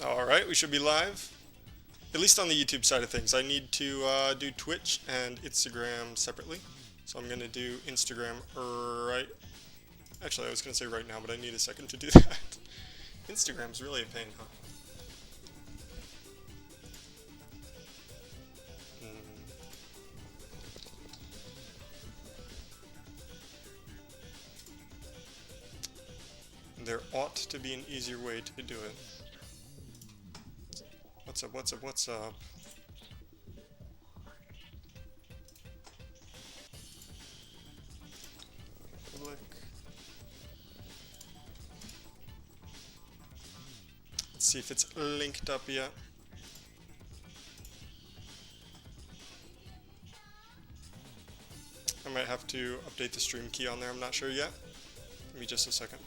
Alright, we should be live. At least on the YouTube side of things. I need to do Twitch and Instagram separately. So I'm going to do Instagram right... Actually, I was going to say right now, but I need a second to do that. Instagram's really a pain, huh? There ought to be an easier way to do it. What's up, what's up, what's up? Public. Let's see if it's linked up yet. I might have to update the stream key on there, I'm not sure yet. Give me just a second.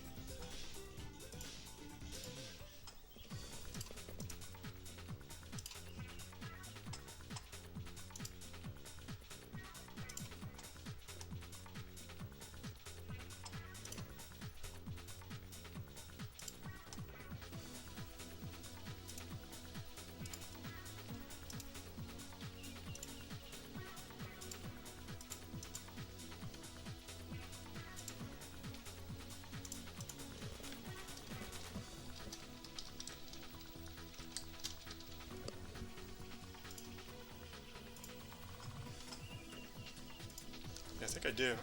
I think I do.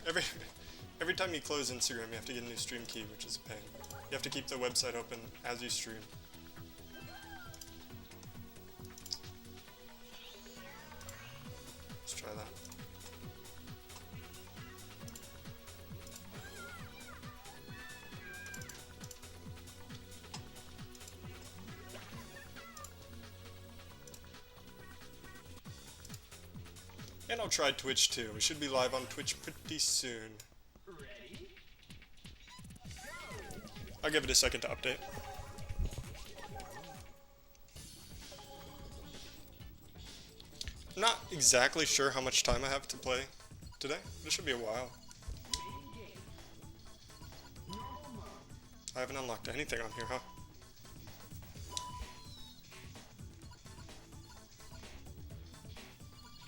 Every time you close Instagram, you have to get a new stream key, which is a pain. You have to keep the website open as you stream. Let's try that. And I'll try Twitch too. We should be live on Twitch pretty soon. I'll give it a second to update. I'm not exactly sure how much time I have to play today. This should be a while. I haven't unlocked anything on here, huh?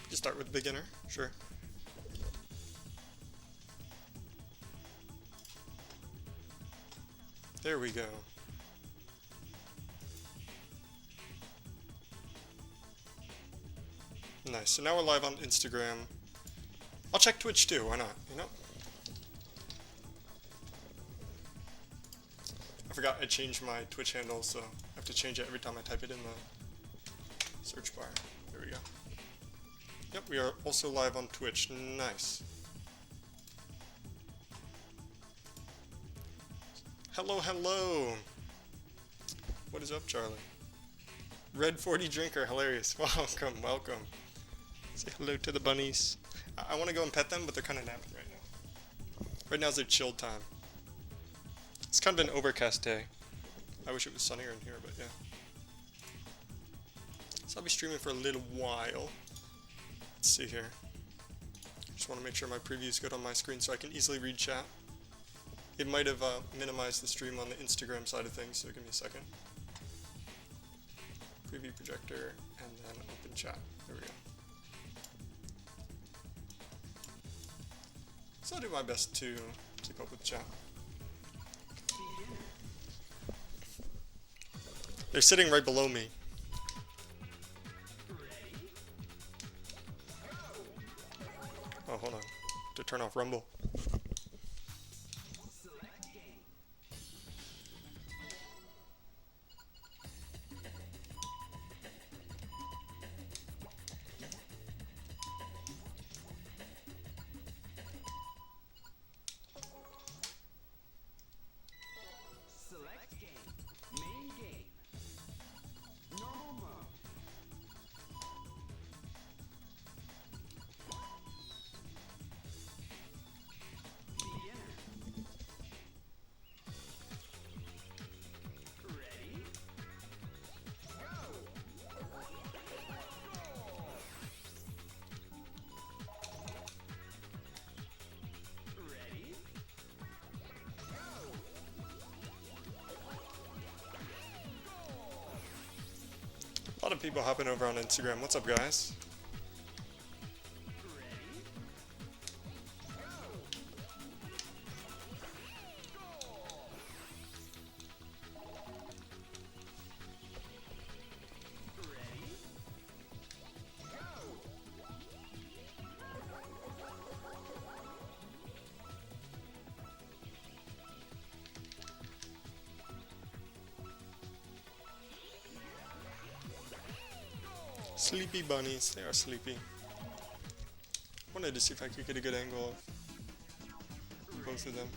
Just start with beginner, sure. There we go. Nice, so now we're live on Instagram. I'll check Twitch too, why not, you know? I forgot I changed my Twitch handle, so I have to change it every time I type it in the search bar. There we go. Yep, we are also live on Twitch. Nice. Hello, hello. What is up, Charlie? Red 40 drinker, hilarious. Welcome, welcome. Say hello to the bunnies. I want to go and pet them, but they're kind of napping right now. Right now is their chill time. It's kind of an overcast day. I wish it was sunnier in here, but yeah. So I'll be streaming for a little while. Let's see here. Just want to make sure my preview is good on my screen so I can easily read chat. It might have minimized the stream on the Instagram side of things, so give me a second. Preview projector, and then open chat. There we go. So I'll do my best to keep up with chat. They're sitting right below me. Oh, hold on. To turn off Rumble. lot of people hopping over on Instagram. What's up, guys? Sleepy bunnies, they are sleepy. Wanted to see if I could get a good angle of both of them.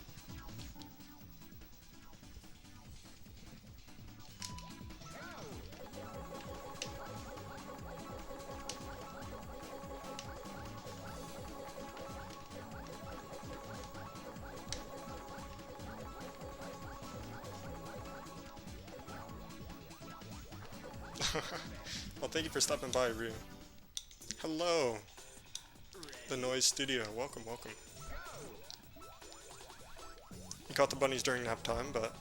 Well, thank you for stopping by, Ryu. Hello, the Noise Studio. Welcome, welcome. You caught the bunnies during nap time, but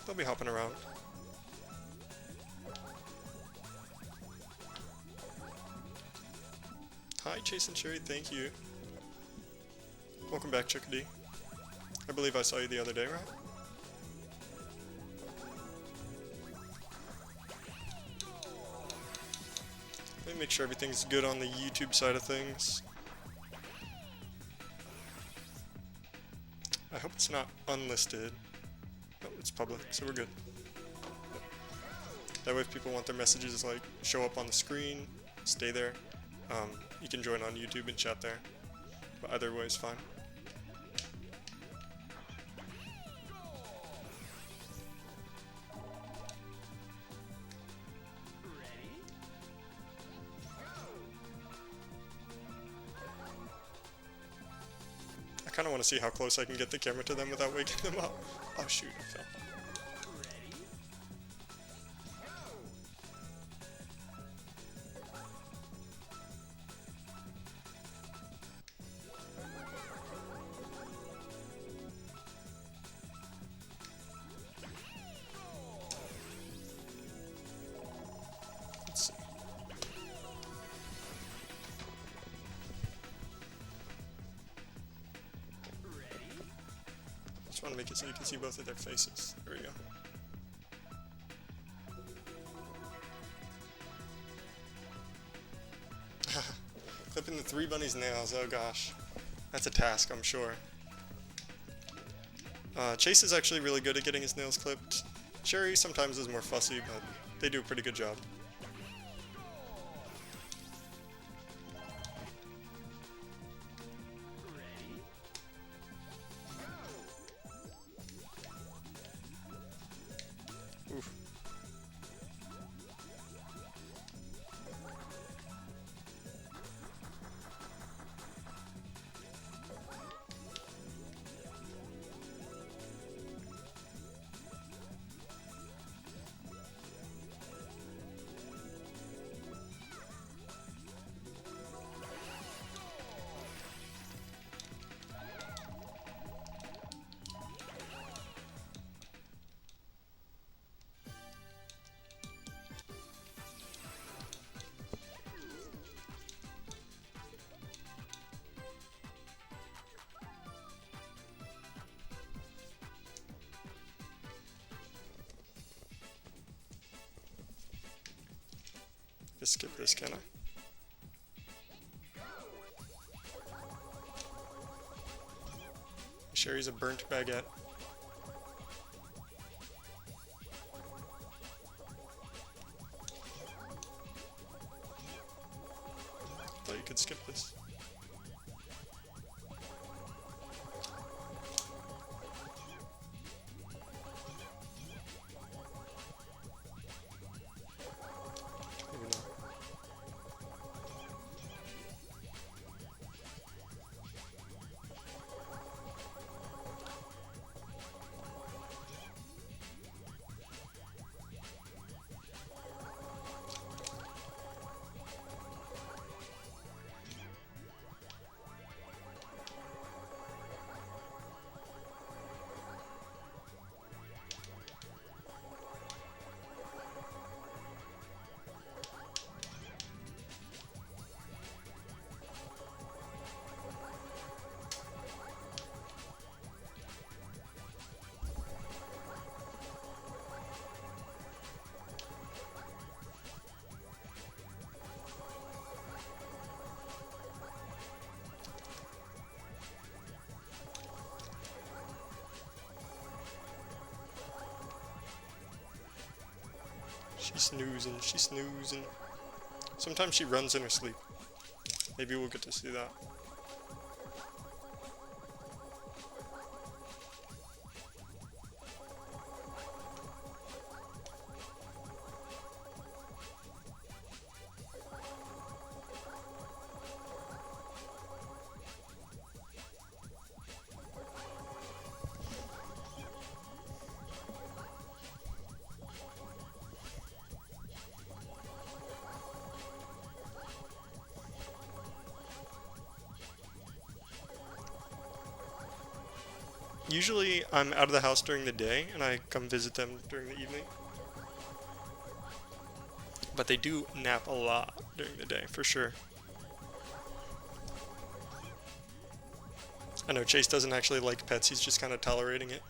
they'll be hopping around. Hi, Chase and Cherry. Thank you. Welcome back, Chickadee. I believe I saw you the other day, right? Let me make sure everything's good on the YouTube side of things. I hope it's not unlisted. Oh, it's public, so we're good. That way if people want their messages like show up on the screen, stay there. You can join on YouTube and chat there. But either way is fine. I kind of want to see how close I can get the camera to them without waking them up. Oh shoot, I fell. Let's see. Just want to make it so you can see both of their faces. There we go. Clipping the 3 bunnies' nails, oh gosh. That's a task, I'm sure. Chase is actually really good at getting his nails clipped. Cherry sometimes is more fussy, but they do a pretty good job. Oof. Just skip this, can I? Sherry's a burnt baguette. Thought you could skip this. Maybe not. She's snoozing, she's snoozing. Sometimes she runs in her sleep. Maybe we'll get to see that. Usually I'm out of the house during the day and I come visit them during the evening. But they do nap a lot during the day, for sure. I know Chase doesn't actually like pets, he's just kind of tolerating it.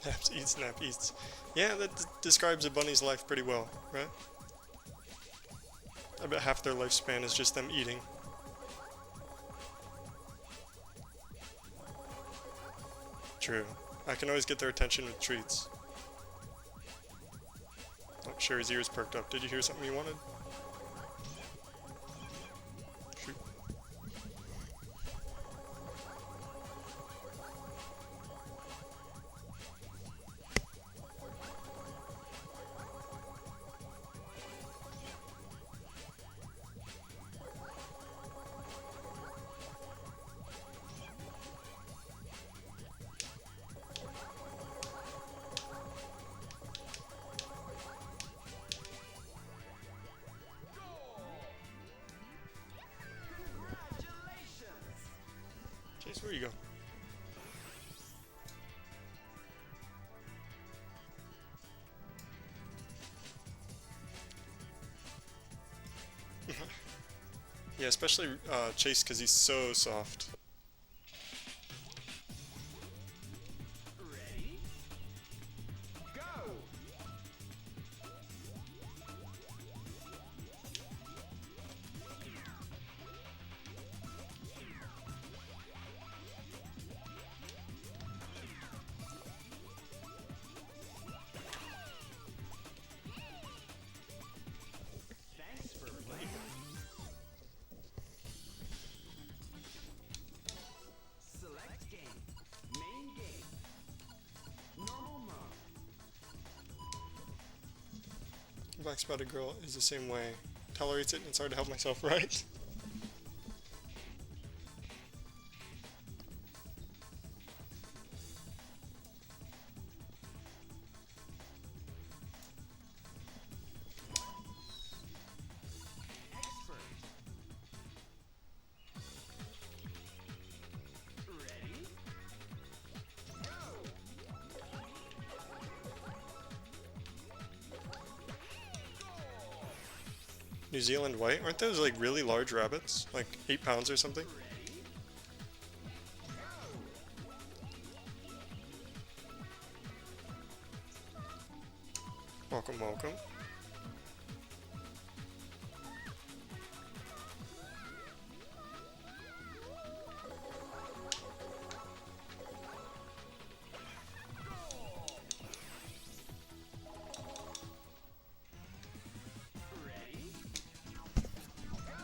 Naps, eats, nap, eats. Yeah, that describes a bunny's life pretty well, right? I bet half their lifespan is just them eating. True. I can always get their attention with treats. Oh, Sherry's ears perked up. Did you hear something you wanted? Shoot. Chase, where you go? Yeah, especially Chase because he's so soft. Ready? Go! Thanks for playing. Select game. Main game. Normal mode. Black Spotted Girl is the same way. Tolerates it and it's hard to help myself, right? Expert. Ready? Go! New Zealand white? Aren't those like really large rabbits? Like 8 pounds or something? Ready? Welcome, welcome. Ready? Go!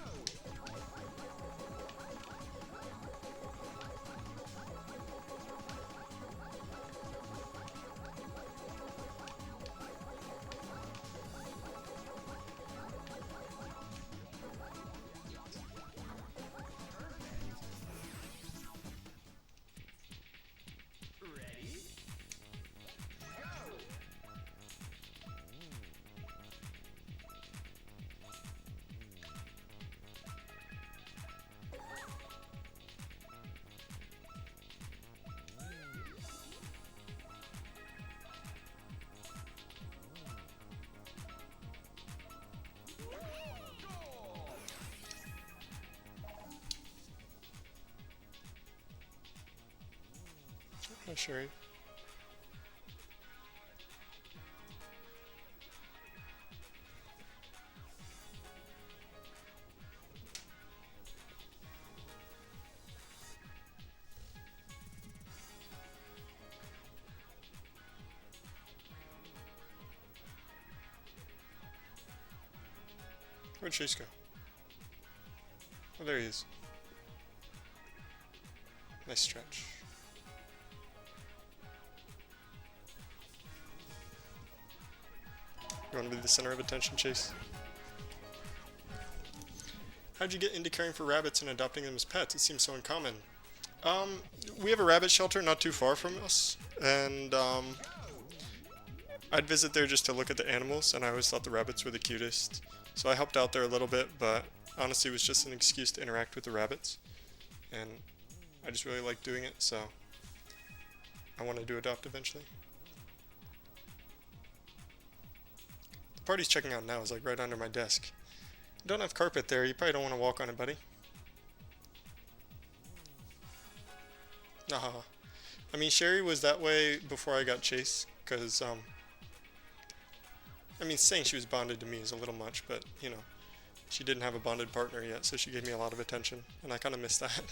Sherry. Where'd Chase go? Oh, there he is. Nice stretch. You want to be the center of attention, Chase? How'd you get into caring for rabbits and adopting them as pets? It seems so uncommon. We have a rabbit shelter not too far from us, and I'd visit there just to look at the animals, and I always thought the rabbits were the cutest. So I helped out there a little bit, but honestly it was just an excuse to interact with the rabbits, and I just really liked doing it, so I wanted to adopt eventually. The party's checking out now is like right under my desk. You don't have carpet there, you probably don't want to walk on it, buddy. Nah. I mean, Sherry was that way before I got Chase, because, I mean, saying she was bonded to me is a little much, but, you know, she didn't have a bonded partner yet, so she gave me a lot of attention, and I kind of miss that.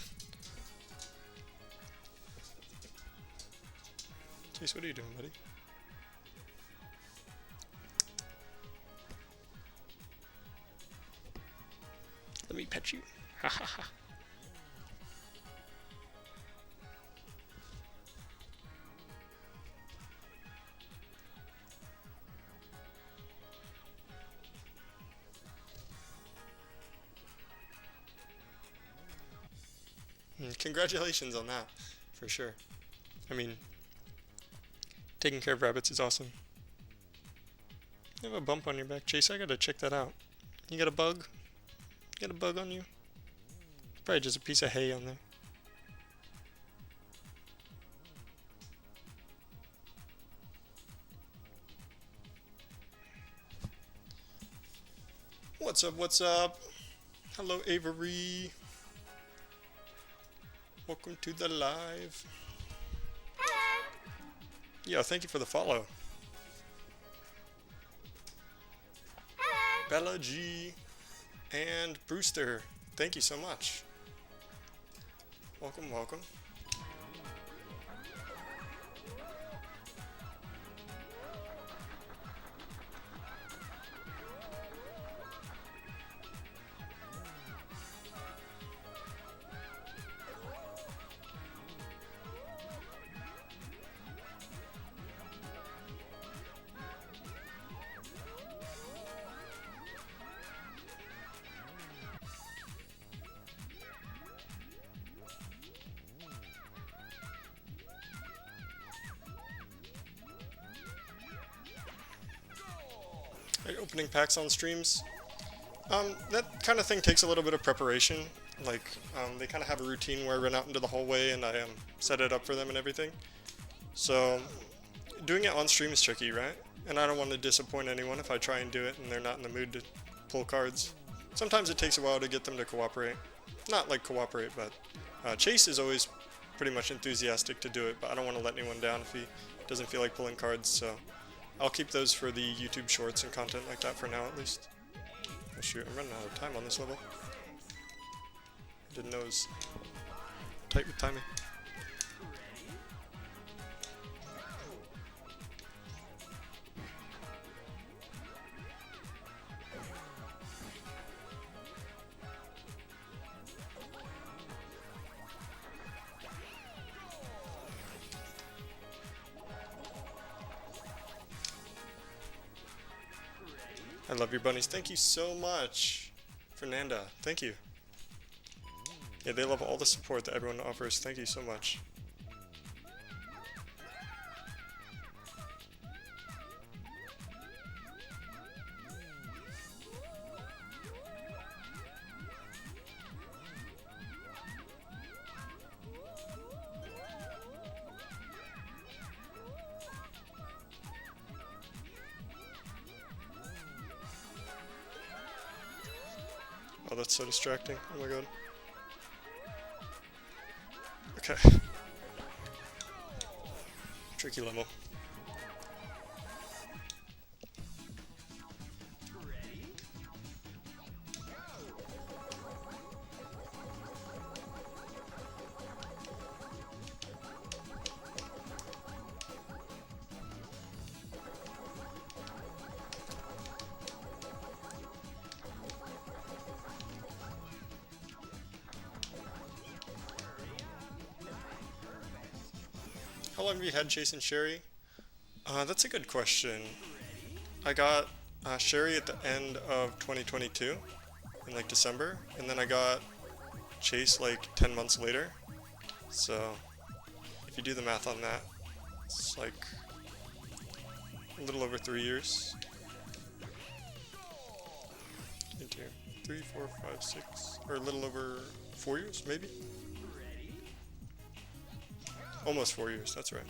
Chase, what are you doing, buddy? Let me pet you. Ha ha ha. Congratulations on that, for sure. I mean, taking care of rabbits is awesome. You have a bump on your back, Chase. I gotta check that out. You got a bug? You got a bug on you? Probably just a piece of hay on there. What's up? What's up? Hello, Avery. Welcome to the live. Yeah, thank you for the follow. Bella G and Brewster, thank you so much. Welcome, welcome. Opening packs on streams. That kind of thing takes a little bit of preparation. Like, they kind of have a routine where I run out into the hallway and I set it up for them and everything. So, doing it on stream is tricky, right? And I don't want to disappoint anyone if I try and do it and they're not in the mood to pull cards. Sometimes it takes a while to get them to cooperate. Not like cooperate, but Chase is always pretty much enthusiastic to do it, but I don't want to let anyone down if he doesn't feel like pulling cards, so I'll keep those for the YouTube shorts and content like that for now, at least. Oh shoot, I'm running out of time on this level. Didn't know it was tight with timing. I love your bunnies. Thank you so much, Fernanda. Thank you. Yeah, they love all the support that everyone offers. Thank you so much. Oh, that's so distracting. Oh my god. Okay. Tricky level. Ready? How long have you had Chase and Sherry? That's a good question. I got Sherry at the end of 2022 in like December, and then I got Chase like 10 months later. So if you do the math on that, it's like a little over 3 years. 2, 3, 4, 5, 6, or a little over 4 years, maybe? Almost 4 years, that's right.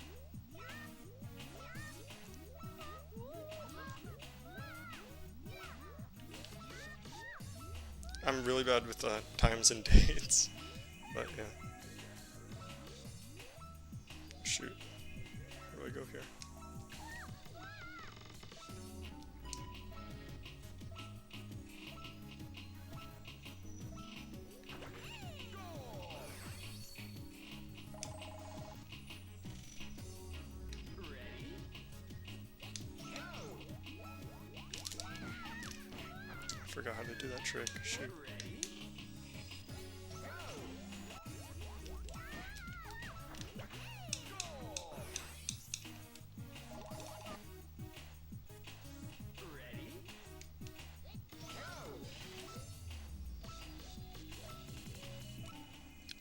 I'm really bad with times and dates, but yeah. Shoot. Where do I go here? I forgot how to do that trick. Shoot.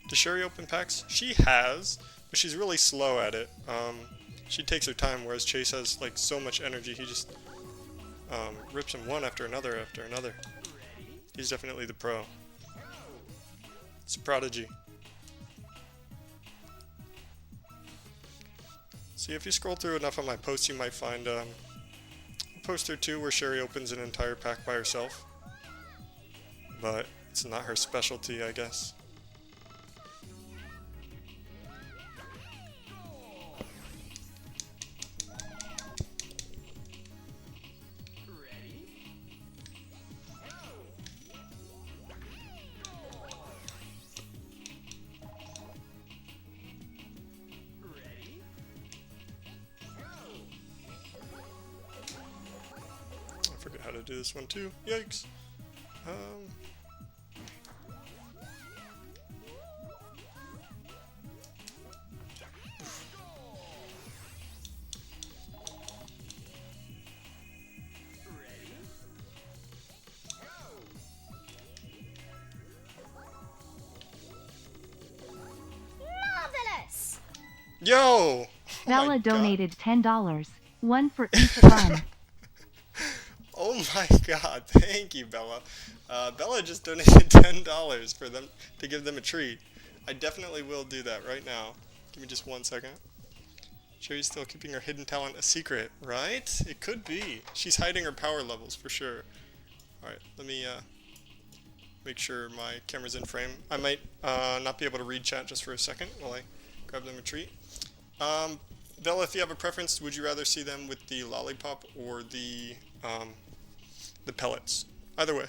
Does Sherry open packs? She has, but she's really slow at it. She takes her time, whereas Chase has like so much energy. He just rips them one after another after another. He's definitely the pro. It's a prodigy. See, if you scroll through enough of my posts, you might find a post or two where Sherry opens an entire pack by herself. But it's not her specialty, I guess. I forget how to do this one too. Yikes. Marvelous! Yo! Oh my Bella God. donated $10, one for each run. Oh my God! Thank you, Bella. Bella just donated $10 for them to give them a treat. I definitely will do that right now. Give me just 1 second. Sherry's still keeping her hidden talent a secret, right? It could be. She's hiding her power levels for sure. All right, let me make sure my camera's in frame. I might not be able to read chat just for a second while I grab them a treat. Bella, if you have a preference, would you rather see them with the lollipop or the pellets? Either way.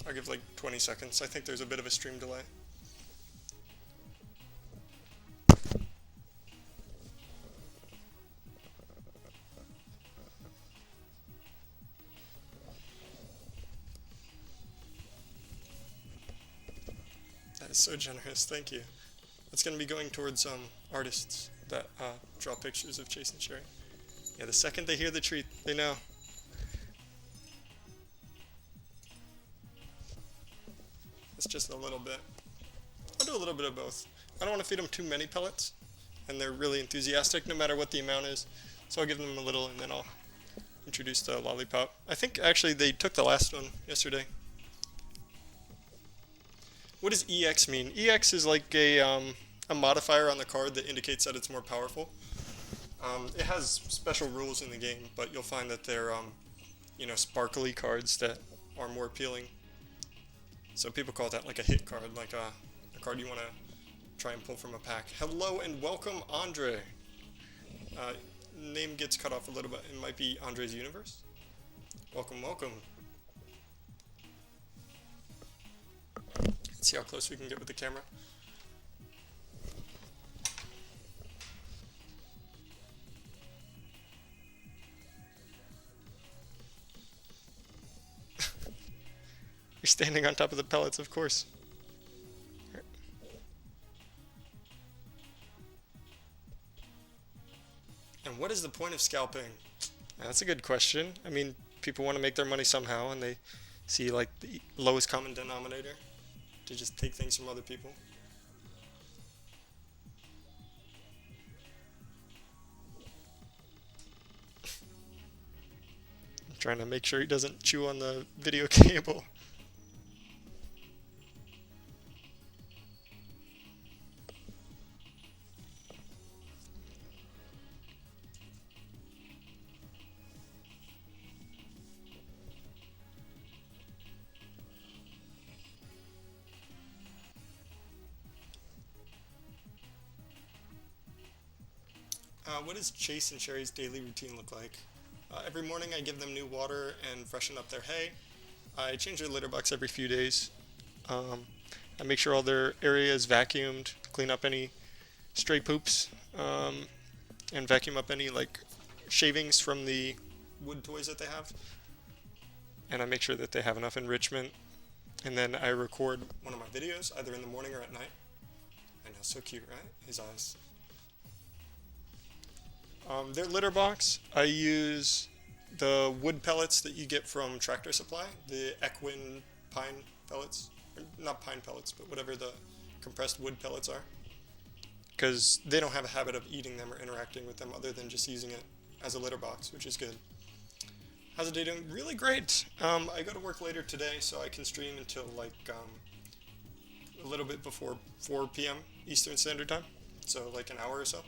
I'll give like 20 seconds. I think there's a bit of a stream delay. That is so generous, thank you. That's going to be going towards artists that draw pictures of Chase and Sherry. Yeah, the second they hear the treat, they know. It's just a little bit. I'll do a little bit of both. I don't want to feed them too many pellets, and they're really enthusiastic no matter what the amount is. So I'll give them a little, and then I'll introduce the lollipop. I think actually they took the last one yesterday. What does EX mean? EX is like a modifier on the card that indicates that it's more powerful. It has special rules in the game, but you'll find that they're, sparkly cards that are more appealing. So people call that like a hit card, like a card you want to try and pull from a pack. Hello and welcome, Andre. Name gets cut off a little bit. It might be Andre's Universe. Welcome, welcome. Let's see how close we can get with the camera. You're standing on top of the pellets, of course. And what is the point of scalping? That's a good question. I mean, people want to make their money somehow, and they see like the lowest common denominator to just take things from other people. I'm trying to make sure he doesn't chew on the video cable. What does Chase and Sherry's daily routine look like? Every morning I give them new water and freshen up their hay. I change their litter box every few days. I make sure all their area is vacuumed, clean up any stray poops, and vacuum up any like shavings from the wood toys that they have. And I make sure that they have enough enrichment. And then I record one of my videos either in the morning or at night. I know, so cute, right? His eyes. Their litter box, I use the wood pellets that you get from Tractor Supply, the Equin pine pellets, or not pine pellets, but whatever the compressed wood pellets are, because they don't have a habit of eating them or interacting with them other than just using it as a litter box, which is good. How's the day doing? Really great. I go to work later today, so I can stream until like a little bit before 4 p.m. Eastern Standard Time, so like an hour or so.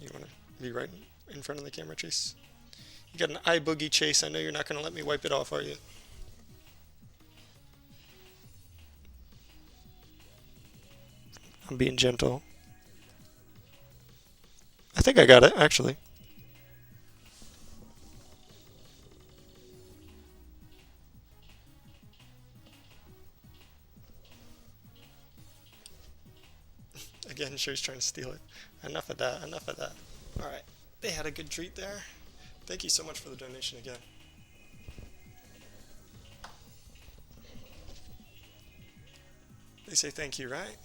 You want to be right in front of the camera, Chase? You got an eye boogie, Chase. I know you're not going to let me wipe it off, are you? I'm being gentle. I think I got it, actually. Again, Sherry's trying to steal it. Enough of that, enough of that. Alright, they had a good treat there. Thank you so much for the donation again. They say thank you, right?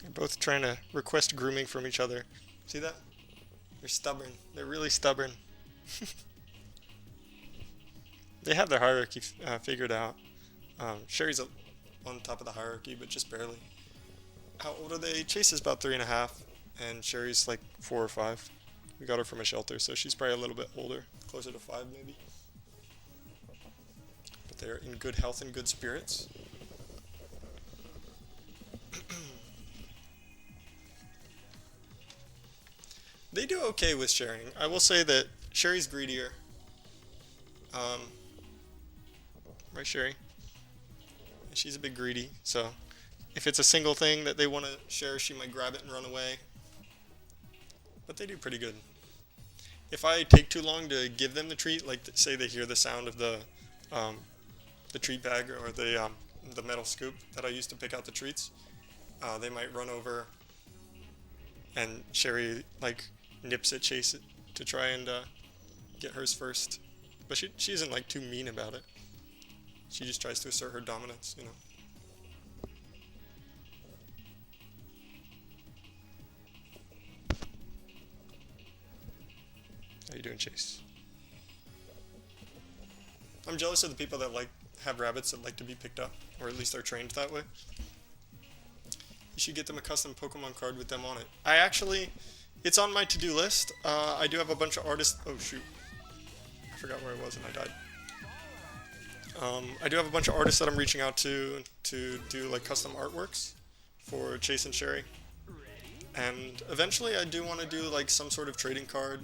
They're both trying to request grooming from each other. See that? They're stubborn. They're really stubborn. They have their hierarchy figured out. Sherry's on top of the hierarchy, but just barely. How old are they? Chase is about 3.5, and Sherry's like 4 or 5. We got her from a shelter, so she's probably a little bit older, closer to 5 maybe. But they're in good health and good spirits. They do okay with sharing. I will say that Sherry's greedier. Right, Sherry? She's a bit greedy, so if it's a single thing that they want to share, she might grab it and run away. But they do pretty good. If I take too long to give them the treat, like say they hear the sound of the treat bag or the metal scoop that I use to pick out the treats, they might run over, and Sherry like nips at Chase to try and get hers first. But she isn't like too mean about it. She just tries to assert her dominance, you know. How you doing, Chase? I'm jealous of the people that like have rabbits that like to be picked up, or at least are trained that way. You should get them a custom Pokemon card with them on it. It's on my to-do list. I do have a bunch of artists. Oh shoot, I forgot where I was and I died. I do have a bunch of artists that I'm reaching out to do like custom artworks for Chase and Sherry. And eventually I do want to do like some sort of trading card.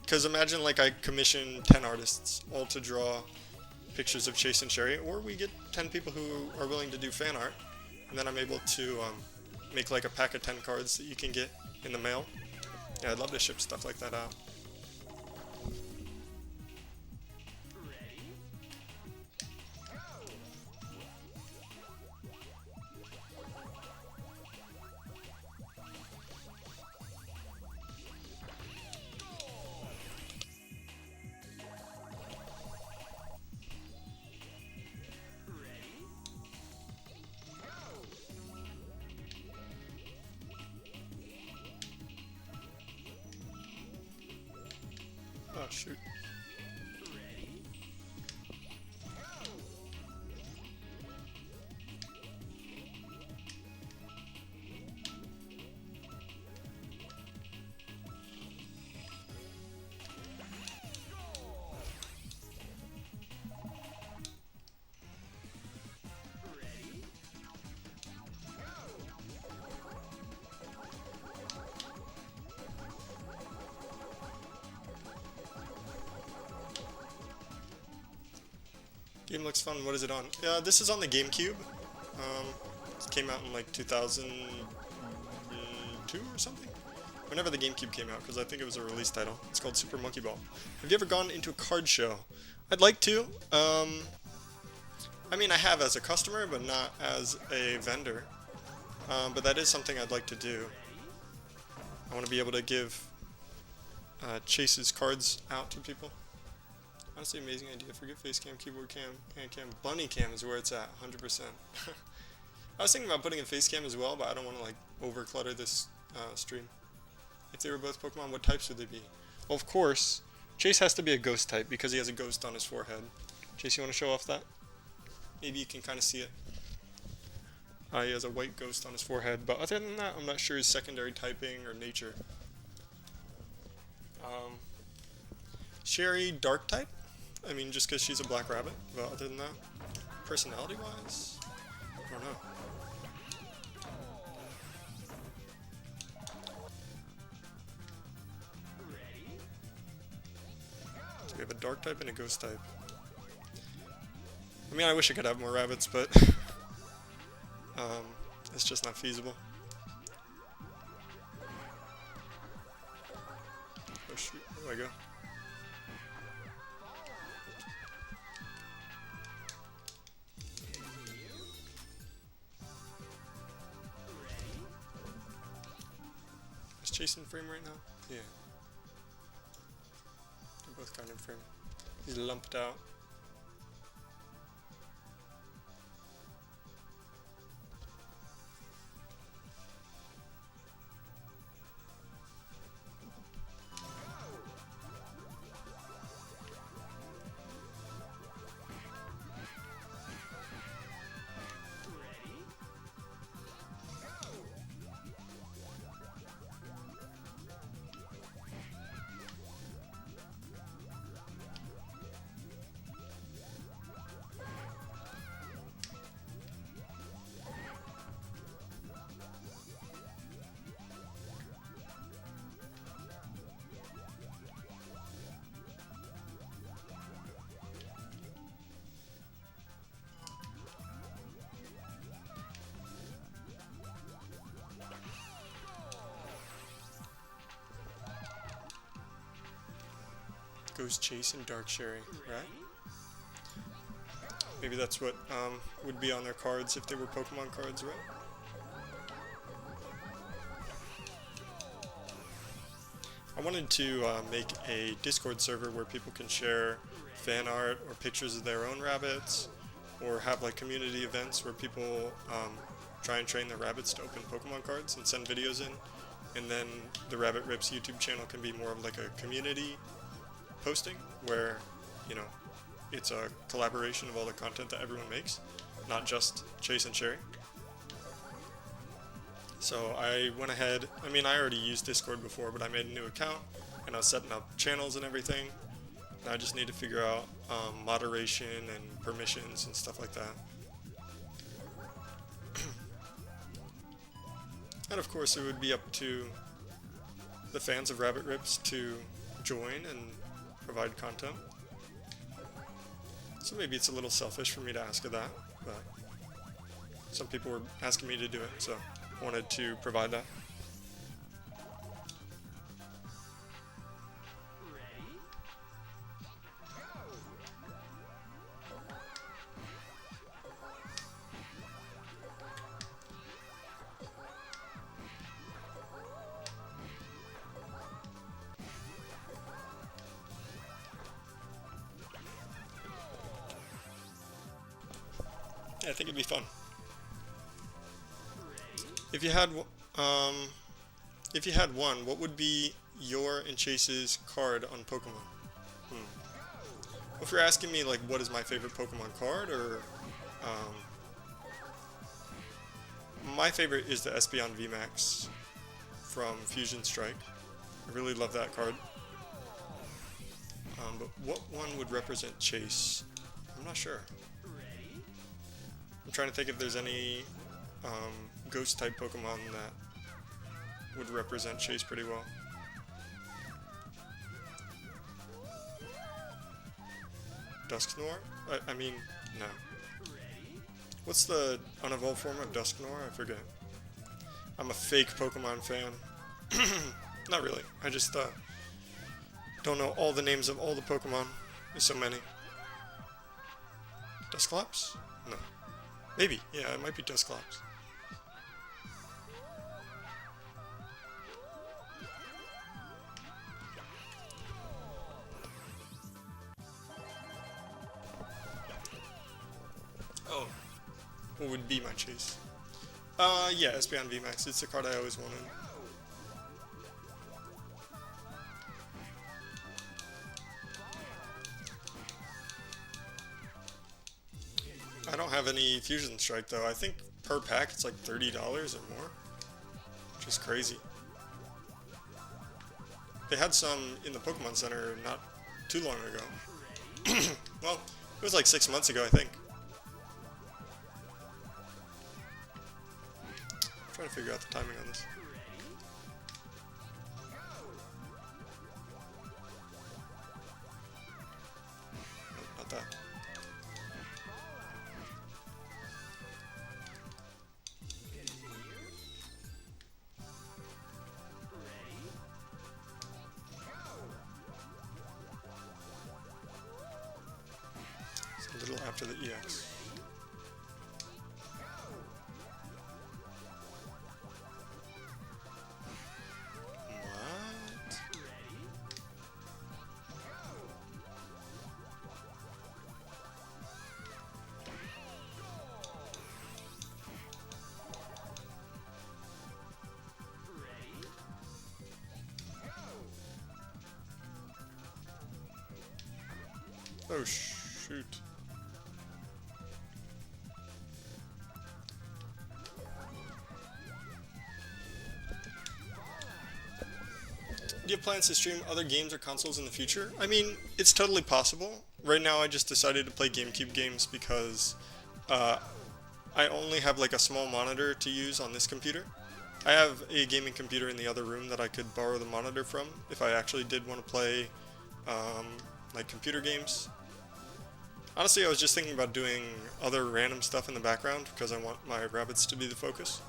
Because imagine like I commission 10 artists all to draw pictures of Chase and Sherry, or we get 10 people who are willing to do fan art, and then I'm able to make like a pack of 10 cards that you can get in the mail. Yeah, I'd love to ship stuff like that out. Ready? Go! Ready? Go! Oh shoot. Ready? Go! Ready? Go! Game looks fun. What is it on? This is on the GameCube. It came out in like 2002 or something. Whenever the GameCube came out, because I think it was a release title. It's called Super Monkey Ball. Have you ever gone into a card show? I'd like to. I mean, I have as a customer, but not as a vendor. But that is something I'd like to do. I want to be able to give Chase's cards out to people. Honestly, amazing idea. Forget face cam, keyboard cam, hand cam. Bunny cam is where it's at, 100%. I was thinking about putting a face cam as well, but I don't want to like over clutter this stream. If they were both Pokemon, what types would they be? Well, of course, Chase has to be a ghost type because he has a ghost on his forehead. Chase, you want to show off that? Maybe you can kind of see it. He has a white ghost on his forehead, but other than that, I'm not sure his secondary typing or nature. Sherry, dark type? I mean, just because she's a black rabbit, but other than that, personality-wise, I don't know. Ready? So we have a dark type and a ghost type. I mean, I wish I could have more rabbits, but it's just not feasible. Oh shoot, where do I go? Ready? Is Chase in frame right now? Yeah. They're both kind of in frame. He's lumped out. Ready? Go! Goes Chase and Dark Sherry, right? Ready? Maybe that's what would be on their cards if they were Pokemon cards, right? I wanted to make a Discord server where people can share fan art or pictures of their own rabbits, or have like community events where people try and train their rabbits to open Pokemon cards and send videos in, and then the Rabbit Rips YouTube channel can be more of like a community posting where, you know, it's a collaboration of all the content that everyone makes, not just Chase and Sherry. So I went ahead, I mean, I already used Discord before, but I made a new account and I was setting up channels and everything. And I just need to figure out moderation and permissions and stuff like that. And of course, it would be up to the fans of Rabbit Rips to join and provide content. So maybe it's a little selfish for me to ask of that, but some people were asking me to do it, so I wanted to provide that. Ready? Yeah, I think it'd be fun. Ready? If you had one, what would be your and Chase's card on Pokemon? If you're asking me like what is my favorite Pokemon card, or my favorite is the Espeon VMAX from Fusion Strike. I really love that card. But what one would represent Chase? I'm not sure. Ready? I'm trying to think if there's any ghost type Pokemon that would represent Chase pretty well. Dusknoir? I mean, no. Ready? What's the unevolved form of Dusknoir? I forget. I'm a fake Pokemon fan. Not really. I just don't know all the names of all the Pokemon. There's so many. Dusclops? No. Maybe. Yeah, it might be Dusclops. Oh. What would be my Chase? Yeah, Espeon VMAX. It's the card I always wanted. I don't have any Fusion Strike though. I think per pack it's like $30 or more, which is crazy. They had some in the Pokemon Center not too long ago. Well, it was like 6 months ago, I think. I'm trying to figure out the timing on this. Nope, not that. It's a little after the EX. What? Oh shoot. Do you have plans to stream other games or consoles in the future? I mean, it's totally possible. Right now I just decided to play GameCube games because I only have like a small monitor to use on this computer. I have a gaming computer in the other room that I could borrow the monitor from if I actually did want to play like computer games. Honestly, I was just thinking about doing other random stuff in the background because I want my rabbits to be the focus.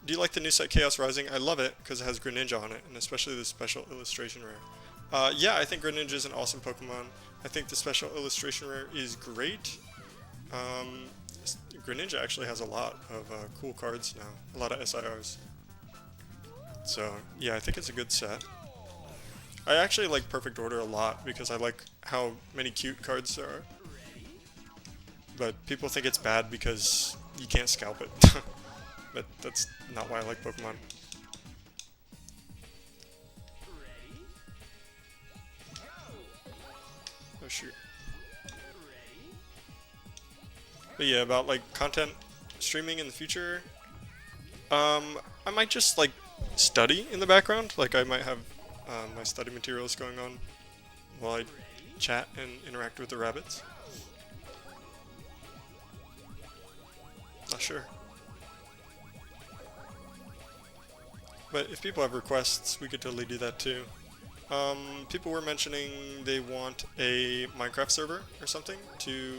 Do you like the new set Chaos Rising? I love it because it has Greninja on it, and especially the special illustration rare. Yeah, I think Greninja is an awesome Pokemon. I think the special illustration rare is great. Greninja actually has a lot of cool cards now, a lot of SIRs. So yeah, I think it's a good set. I actually like Perfect Order a lot because I like how many cute cards there are. But people think it's bad because you can't scalp it. But that's not why I like Pokemon. Oh shoot. But yeah, about like content streaming in the future, I might just like study in the background. Like I might have my study materials going on while I chat and interact with the rabbits. Not sure. But if people have requests, we could totally do that too. People were mentioning they want a Minecraft server or something to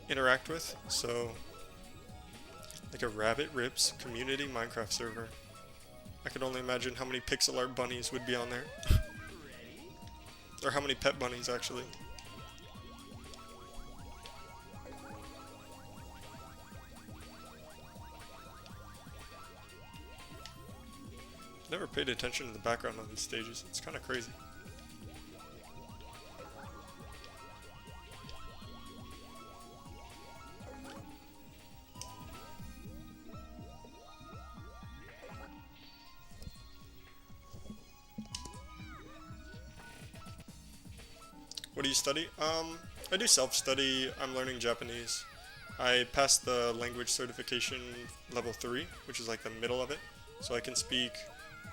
interact with. So, like a Rabbit Rips community Minecraft server. I could only imagine how many pixel art bunnies would be on there. Or how many pet bunnies, actually. Never paid attention to the background on these stages. It's kind of crazy. What do you study? I do self-study. I'm learning Japanese. I passed the language certification level 3, which is like the middle of it. So I can speak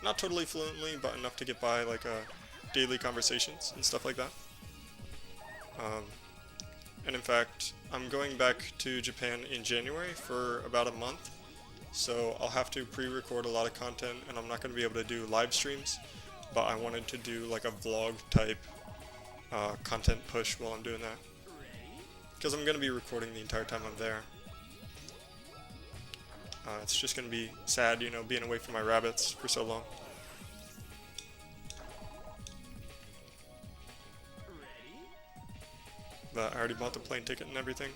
not totally fluently, but enough to get by like daily conversations and stuff like that. And in fact, I'm going back to Japan in January for about a month. So I'll have to pre-record a lot of content, and I'm not going to be able to do live streams. But I wanted to do like a vlog type content push while I'm doing that. Because I'm going to be recording the entire time I'm there. It's just going to be sad, you know, being away from my rabbits for so long. But I already bought the plane ticket and everything.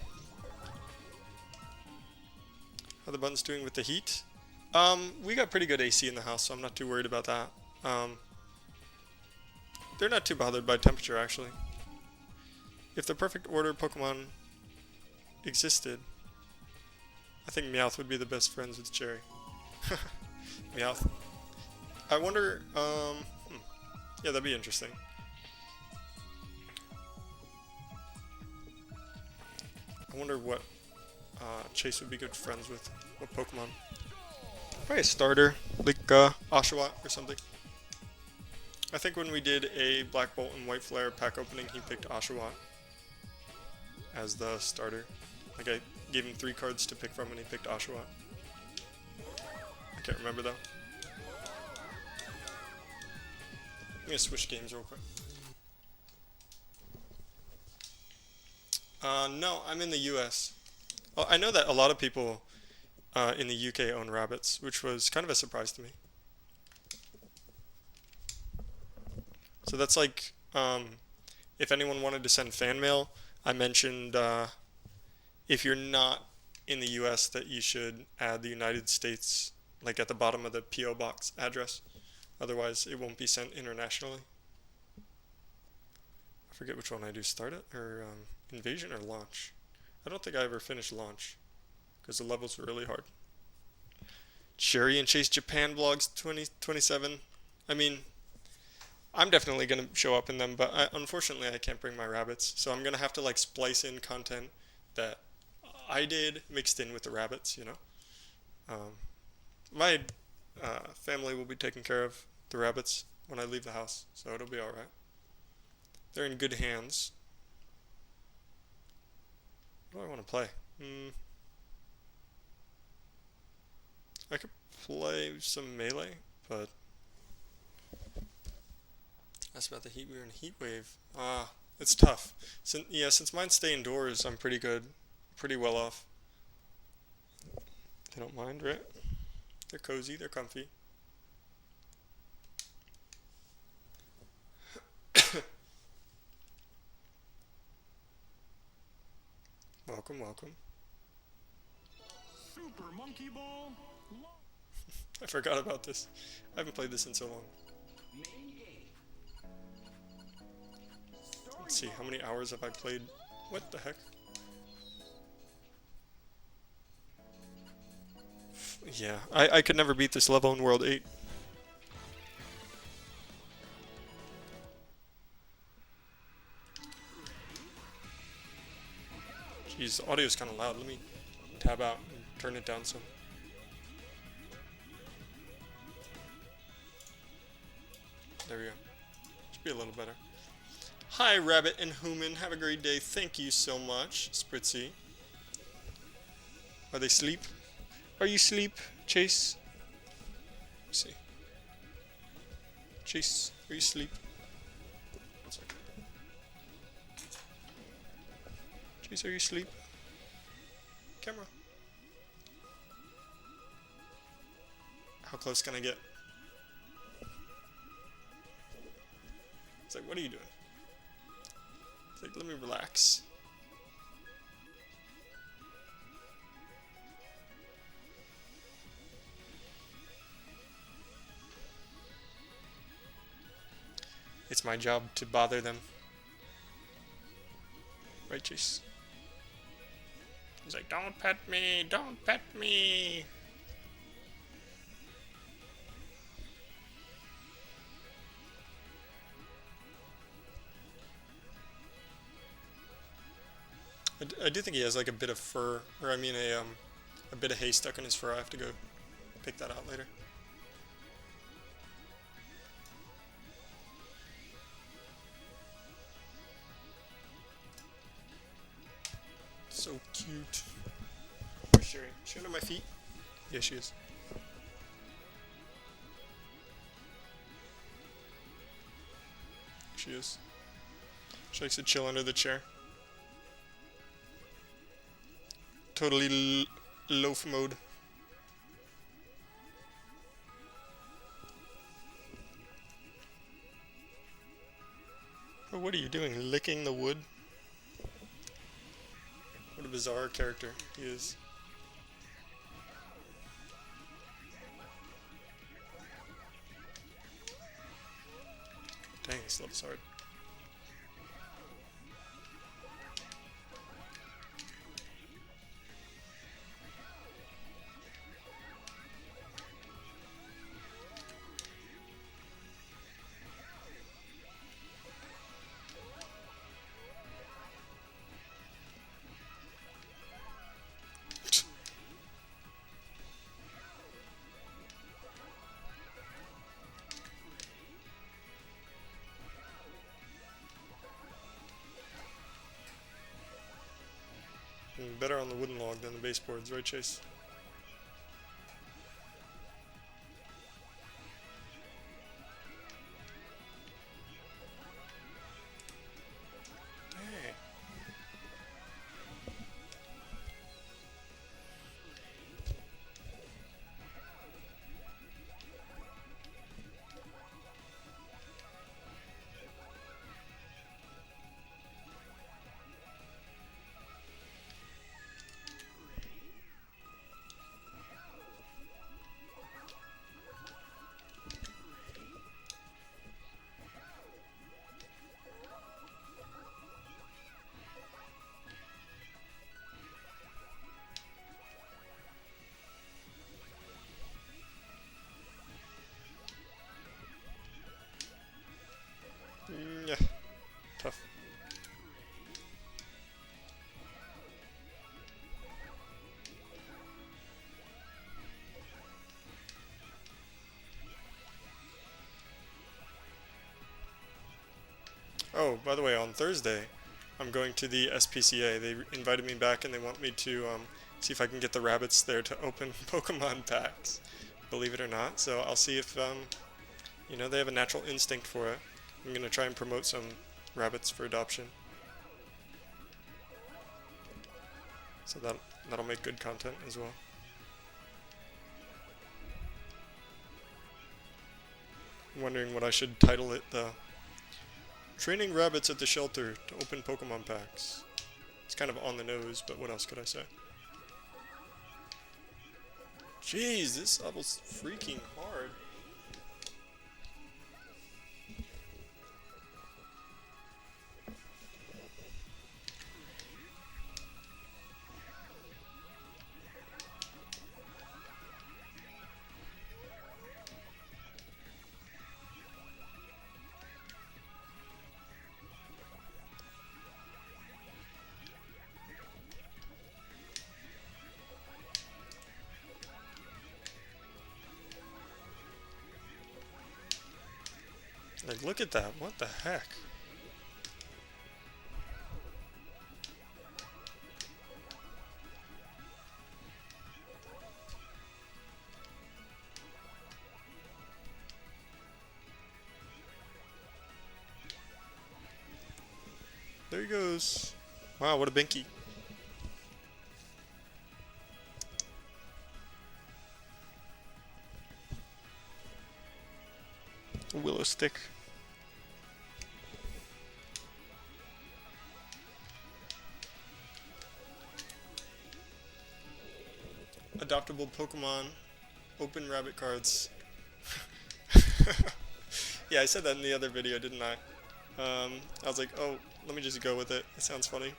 How are the buttons doing with the heat? We got pretty good AC in the house, so I'm not too worried about that. They're not too bothered by temperature, actually. If the perfect order Pokemon existed, I think Meowth would be the best friends with Cherry. Meowth. I wonder, yeah, that'd be interesting. I wonder what Chase would be good friends with. What Pokemon? Probably a starter, like Oshawott or something. I think when we did a Black Bolt and White Flare pack opening, he picked Oshawott as the starter. Like I gave him 3 cards to pick from and he picked Oshawott. I can't remember though. I'm gonna switch games real quick. No, I'm in the US. Well, I know that a lot of people in the UK own rabbits, which was kind of a surprise to me. So that's like, if anyone wanted to send fan mail, I mentioned if you're not in the US that you should add the United States like at the bottom of the P.O. box address. Otherwise it won't be sent internationally. I forget which one I do, start it or invasion or launch. I don't think I ever finished launch because the levels were really hard. Cherry and Chase Japan vlogs 2027. I mean, I'm definitely going to show up in them, but unfortunately I can't bring my rabbits, so I'm going to have to like splice in content that I did mixed in with the rabbits, you know. My family will be taking care of the rabbits when I leave the house, so it'll be alright. They're in good hands. What do I want to play? I could play some Melee, but that's about the heat. We were in a heat wave. It's tough. Since mine stay indoors, I'm pretty good, pretty well off. They don't mind, right? They're cozy, they're comfy. Welcome, welcome. Super Monkey Ball. I forgot about this. I haven't played this in so long. Let's see, how many hours have I played? What the heck? Yeah, I could never beat this level in World 8. Jeez, the audio's kind of loud. Let me tab out and turn it down some. There we go. Should be a little better. Hi, Rabbit and Human. Have a great day. Thank you so much, Spritzy. Are they asleep? Are you asleep, Chase? see. Chase, are you asleep? One second. Chase, are you asleep? Camera. How close can I get? It's like, what are you doing? It's like, let me relax. It's my job to bother them. Right, Chase? He's like, don't pet me, don't pet me. I do think he has like a bit of fur, or I mean a bit of hay stuck in his fur. I have to go pick that out later. So cute. Where's Sherry? Is she under my feet? Yeah, she is. She is. She likes to chill under the chair. Totally loaf mode. Oh, what are you doing? Licking the wood? What a bizarre character he is. Dang, this level's hard. Better on the wooden log than the baseboards, right, Chase? Dang. Yeah, tough. Oh, by the way, on Thursday, I'm going to the SPCA. They invited me back and they want me to see if I can get the rabbits there to open Pokemon packs. Believe it or not. So I'll see if, you know, they have a natural instinct for it. I'm going to try and promote some rabbits for adoption. So that'll make good content as well. I'm wondering what I should title it, though. Training rabbits at the shelter to open Pokemon packs. It's kind of on the nose, but what else could I say? Jeez, this level's freaking hard. Like, look at that. What the heck? There he goes. Wow, what a binky. A willow stick. Adoptable Pokemon. Open rabbit cards. Yeah, I said that in the other video, didn't I? I was like, oh, let me just go with it. It sounds funny.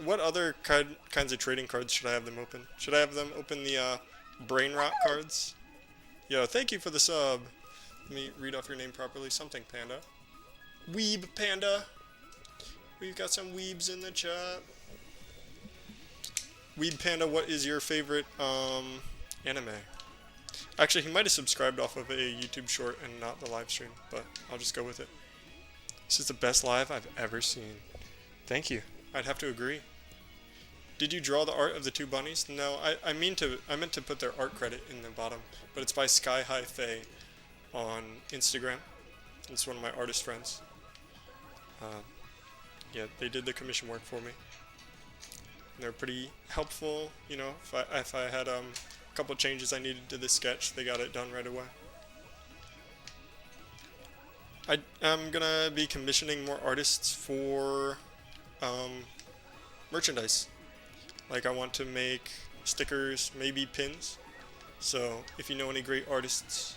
What other kinds of trading cards should I have them open? Should I have them open the brain rot cards? Yo, thank you for the sub. Let me read off your name properly. Something Panda. Weeb Panda. We've got some weebs in the chat. Weeb Panda, what is your favorite anime? Actually, he might have subscribed off of a YouTube short and not the live stream, but I'll just go with it. This is the best live I've ever seen. Thank you. I'd have to agree. Did you draw the art of the two bunnies? No, I meant to put their art credit in the bottom, but it's by Sky High Faye on Instagram. It's one of my artist friends. Yeah, they did the commission work for me. They're pretty helpful, you know. If I had a couple changes I needed to the sketch, they got it done right away. I'm gonna be commissioning more artists for merchandise. Like, I want to make stickers, maybe pins. So if you know any great artists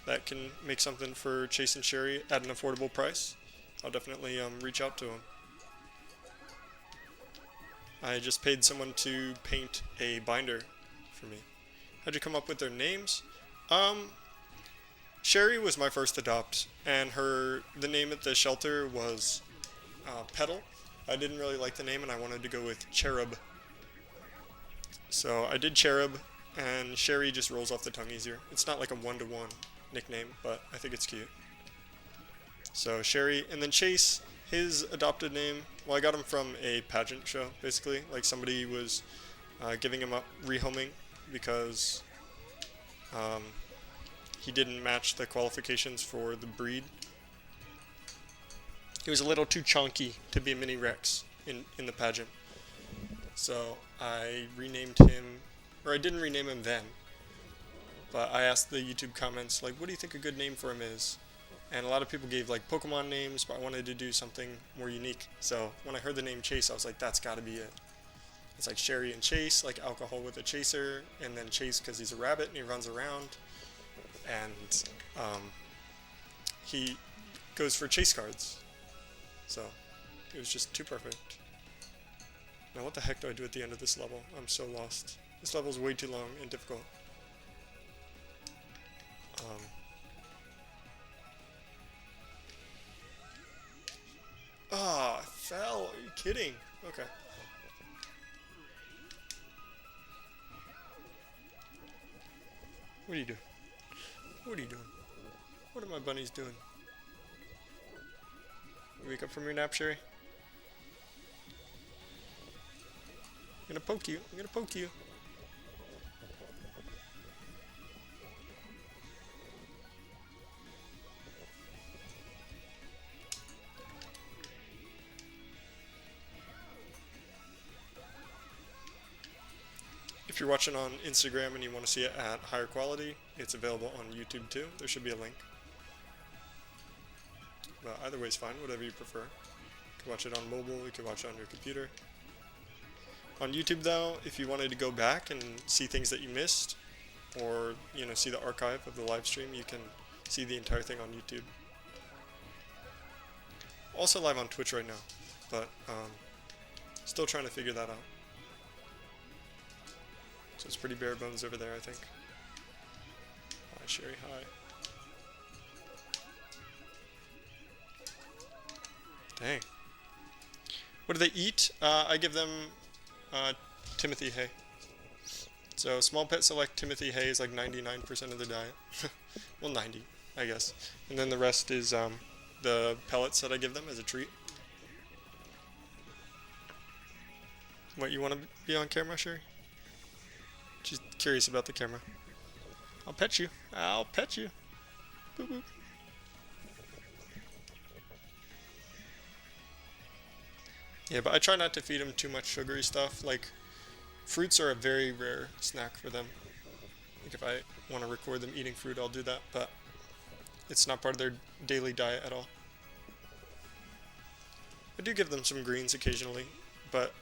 that can make something for Chase and Sherry at an affordable price, I'll definitely reach out to them. I just paid someone to paint a binder for me. How'd you come up with their names? Sherry was my first adopt, and the name at the shelter was Petal. I didn't really like the name, and I wanted to go with Cherub. So I did Cherub, and Sherry just rolls off the tongue easier. It's not like a one-to-one nickname, but I think it's cute. So Sherry, and then Chase, his adopted name, well, I got him from a pageant show, basically. Like, somebody was giving him up rehoming because he didn't match the qualifications for the breed. He was a little too chunky to be a mini Rex in the pageant. So I renamed him, or I didn't rename him then, but I asked the YouTube comments, like, what do you think a good name for him is? And a lot of people gave, like, Pokemon names, but I wanted to do something more unique. So when I heard the name Chase, I was like, that's gotta be it. It's like Sherry and Chase, like alcohol with a chaser, and then Chase because he's a rabbit and he runs around. And he goes for chase cards. So it was just too perfect. Now what the heck do I do at the end of this level? I'm so lost. This level is way too long and difficult. I fell. Are you kidding? Okay. What are you doing? What are you doing? What are my bunnies doing? You wake up from your nap, Sherry? I'm gonna poke you. I'm gonna poke you. If you're watching on Instagram and you want to see it at higher quality, it's available on YouTube too. There should be a link. But either way is fine, whatever you prefer. You can watch it on mobile, you can watch it on your computer. On YouTube though, if you wanted to go back and see things that you missed, or, you know, see the archive of the live stream, you can see the entire thing on YouTube. Also live on Twitch right now, but still trying to figure that out. So it's pretty bare bones over there, I think. Hi, Sherry, hi. Dang. What do they eat? I give them Timothy hay. So small pet select Timothy hay is like 99% of the diet. Well, 90, I guess. And then the rest is the pellets that I give them as a treat. What, you want to be on camera, Sherry? She's curious about the camera. I'll pet you. I'll pet you. Boop boop. Yeah, but I try not to feed them too much sugary stuff. Like, fruits are a very rare snack for them. Like, if I want to record them eating fruit, I'll do that, but it's not part of their daily diet at all. I do give them some greens occasionally, but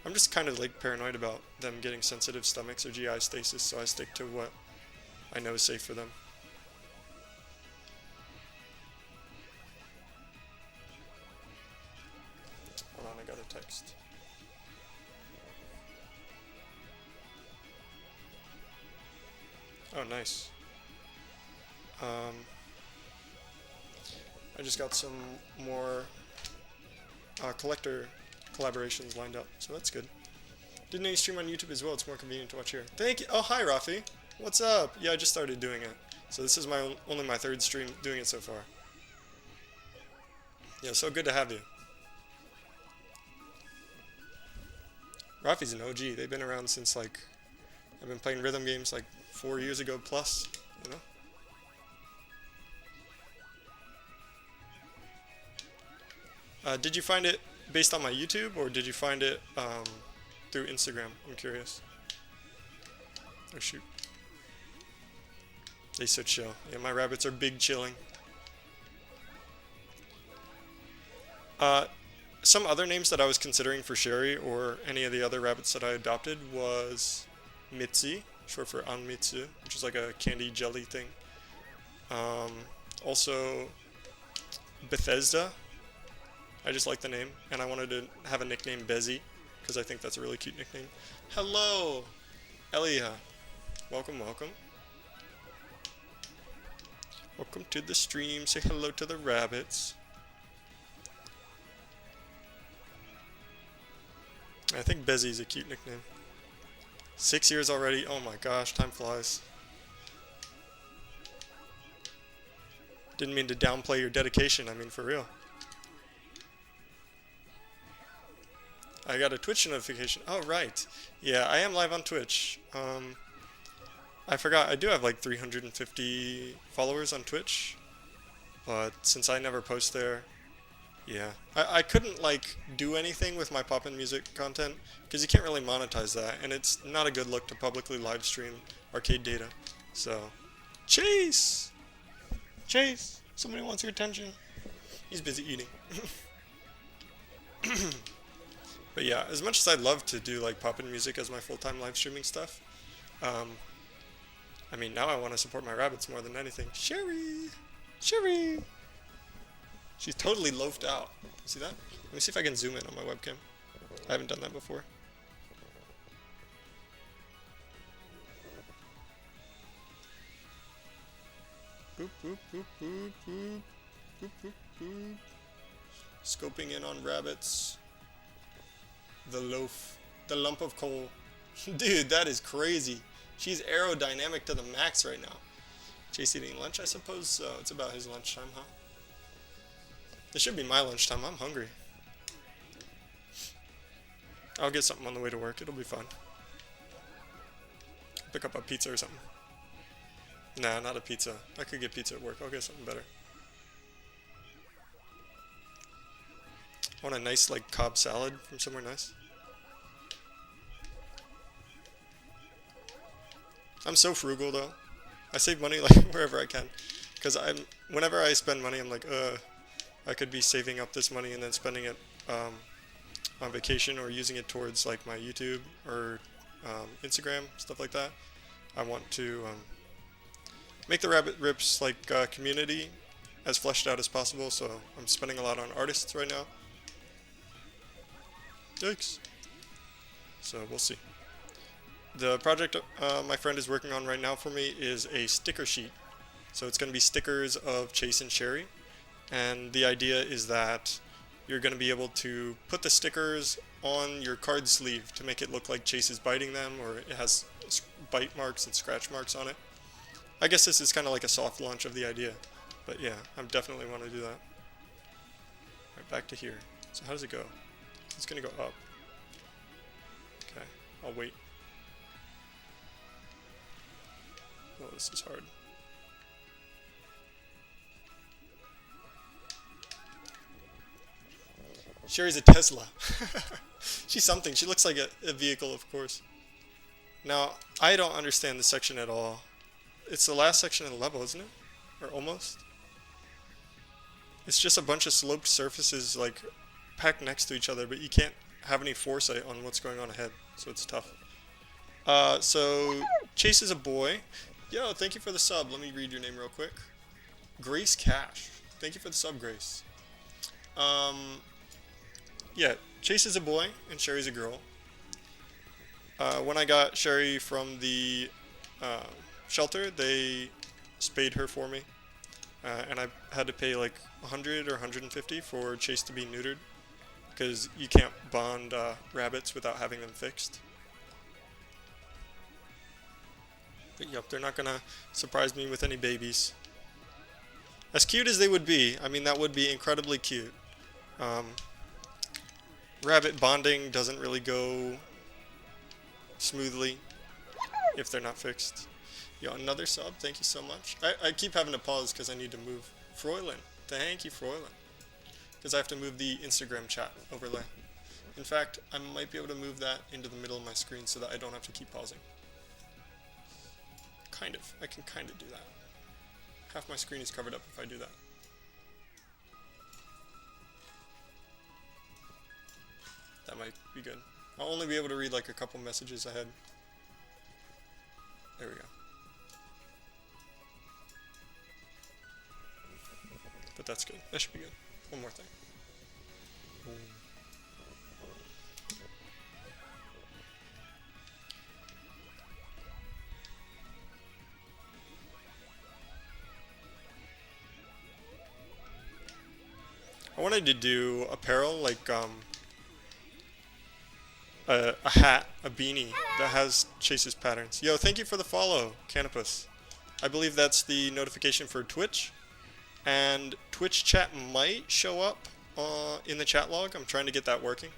I'm just kind of like paranoid about them getting sensitive stomachs or GI stasis, so I stick to what I know is safe for them. Hold on, I got a text. Oh, nice. I just got some more collector collaborations lined up, so that's good. Didn't know you stream on YouTube as well. It's more convenient to watch here. Thank you. Oh, hi, Rafi. What's up? Yeah, I just started doing it, so this is only my third stream doing it so far. Yeah, so good to have you. Rafi's an OG. They've been around since like I've been playing rhythm games like 4 years ago plus. You know. Did you find it based on my YouTube, or did you find it through Instagram? I'm curious. Oh shoot. They so chill. Yeah, my rabbits are big chilling. Some other names that I was considering for Sherry or any of the other rabbits that I adopted was Mitzi, short for Anmitsu, which is like a candy jelly thing. Also Bethesda. I just like the name, and I wanted to have a nickname Bezzy, because I think that's a really cute nickname. Hello, Elia. Welcome, welcome. Welcome to the stream. Say hello to the rabbits. I think Bezzy is a cute nickname. 6 years already. Oh my gosh, time flies. Didn't mean to downplay your dedication. I mean, for real. I got a Twitch notification. Oh, right. Yeah, I am live on Twitch. I forgot. I do have like 350 followers on Twitch. But since I never post there, yeah. I couldn't like do anything with my pop-in music content because you can't really monetize that, and it's not a good look to publicly live stream arcade data. So, Chase! Chase! Somebody wants your attention. He's busy eating. But yeah, as much as I'd love to do like pop-in music as my full-time live streaming stuff, I mean, now I want to support my rabbits more than anything. Sherry! Sherry! She's totally loafed out. See that? Let me see if I can zoom in on my webcam. I haven't done that before. Boop, boop, boop, boop, boop. Boop, boop, boop. Scoping in on rabbits. The loaf. The lump of coal. Dude, that is crazy. She's aerodynamic to the max right now. Chase eating lunch, I suppose so. It's about his lunchtime, huh? It should be my lunchtime. I'm hungry. I'll get something on the way to work. It'll be fun. Pick up a pizza or something. Nah, not a pizza. I could get pizza at work. I'll get something better. I want a nice, like, Cobb salad from somewhere nice. I'm so frugal, though. I save money, like, wherever I can. Because whenever I spend money, I'm like, I could be saving up this money and then spending it on vacation or using it towards, like, my YouTube or Instagram, stuff like that. I want to make the Rabbit Rips, like, community as fleshed out as possible, so I'm spending a lot on artists right now. Yikes. So we'll see. The project my friend is working on right now for me is a sticker sheet. So it's going to be stickers of Chase and Sherry. And the idea is that you're going to be able to put the stickers on your card sleeve to make it look like Chase is biting them, or it has bite marks and scratch marks on it. I guess this is kind of like a soft launch of the idea. But yeah, I definitely want to do that. Alright, back to here. So how does it go? It's going to go up. Okay, I'll wait. Oh, this is hard. Sherry's a Tesla. She's something. She looks like a vehicle, of course. Now, I don't understand this section at all. It's the last section of the level, isn't it? Or almost? It's just a bunch of sloped surfaces, like, packed next to each other, but you can't have any foresight on what's going on ahead, so it's tough. So, Chase is a boy. Yo, thank you for the sub. Let me read your name real quick. Grace Cash. Thank you for the sub, Grace. Yeah, Chase is a boy, and Sherry's a girl. When I got Sherry from the shelter, they spayed her for me. And I had to pay like 100 or 150 for Chase to be neutered. Because you can't bond rabbits without having them fixed. But yep, they're not gonna surprise me with any babies. As cute as they would be, I mean, that would be incredibly cute. Rabbit bonding doesn't really go smoothly if they're not fixed. Yo, another sub, thank you so much. I keep having to pause because I need to move. Froylan, thank you, Froylan. Because I have to move the Instagram chat overlay. In fact, I might be able to move that into the middle of my screen so that I don't have to keep pausing. Kind of. I can kind of do that. Half my screen is covered up if I do that. That might be good. I'll only be able to read like a couple messages ahead. There we go. But that's good. That should be good. One more thing. I wanted to do apparel like a hat, a beanie that has Chase's patterns. Yo, thank you for the follow, Canopus. I believe that's the notification for Twitch. And Twitch chat might show up in the chat log. I'm trying to get that working.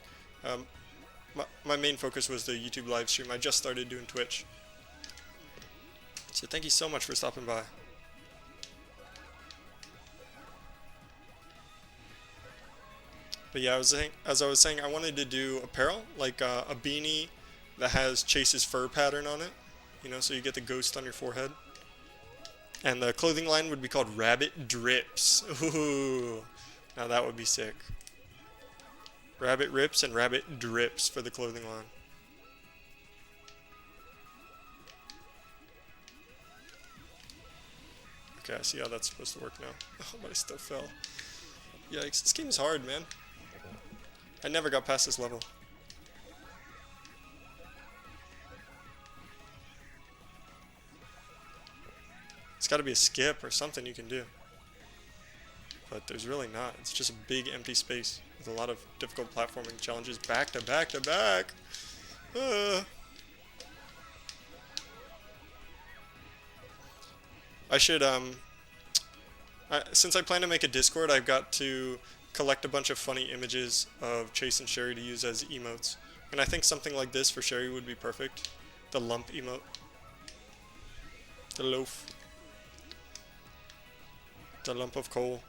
My main focus was the YouTube live stream. I just started doing Twitch. So thank you so much for stopping by. But yeah, as I was saying, I wanted to do apparel, like a beanie that has Chase's fur pattern on it. You know, so you get the ghost on your forehead. And the clothing line would be called Rabbit Drips. Ooh, now that would be sick. Rabbit Rips and Rabbit Drips for the clothing line. Okay, I see how that's supposed to work now. Oh, but I still fell. Yikes, this game is hard, man. I never got past this level. It's got to be a skip or something you can do. But there's really not. It's just a big empty space with a lot of difficult platforming challenges back to back to back. I should, since I plan to make a Discord, I've got to collect a bunch of funny images of Chase and Sherry to use as emotes. And I think something like this for Sherry would be perfect. The lump emote. The loaf. The lump of coal.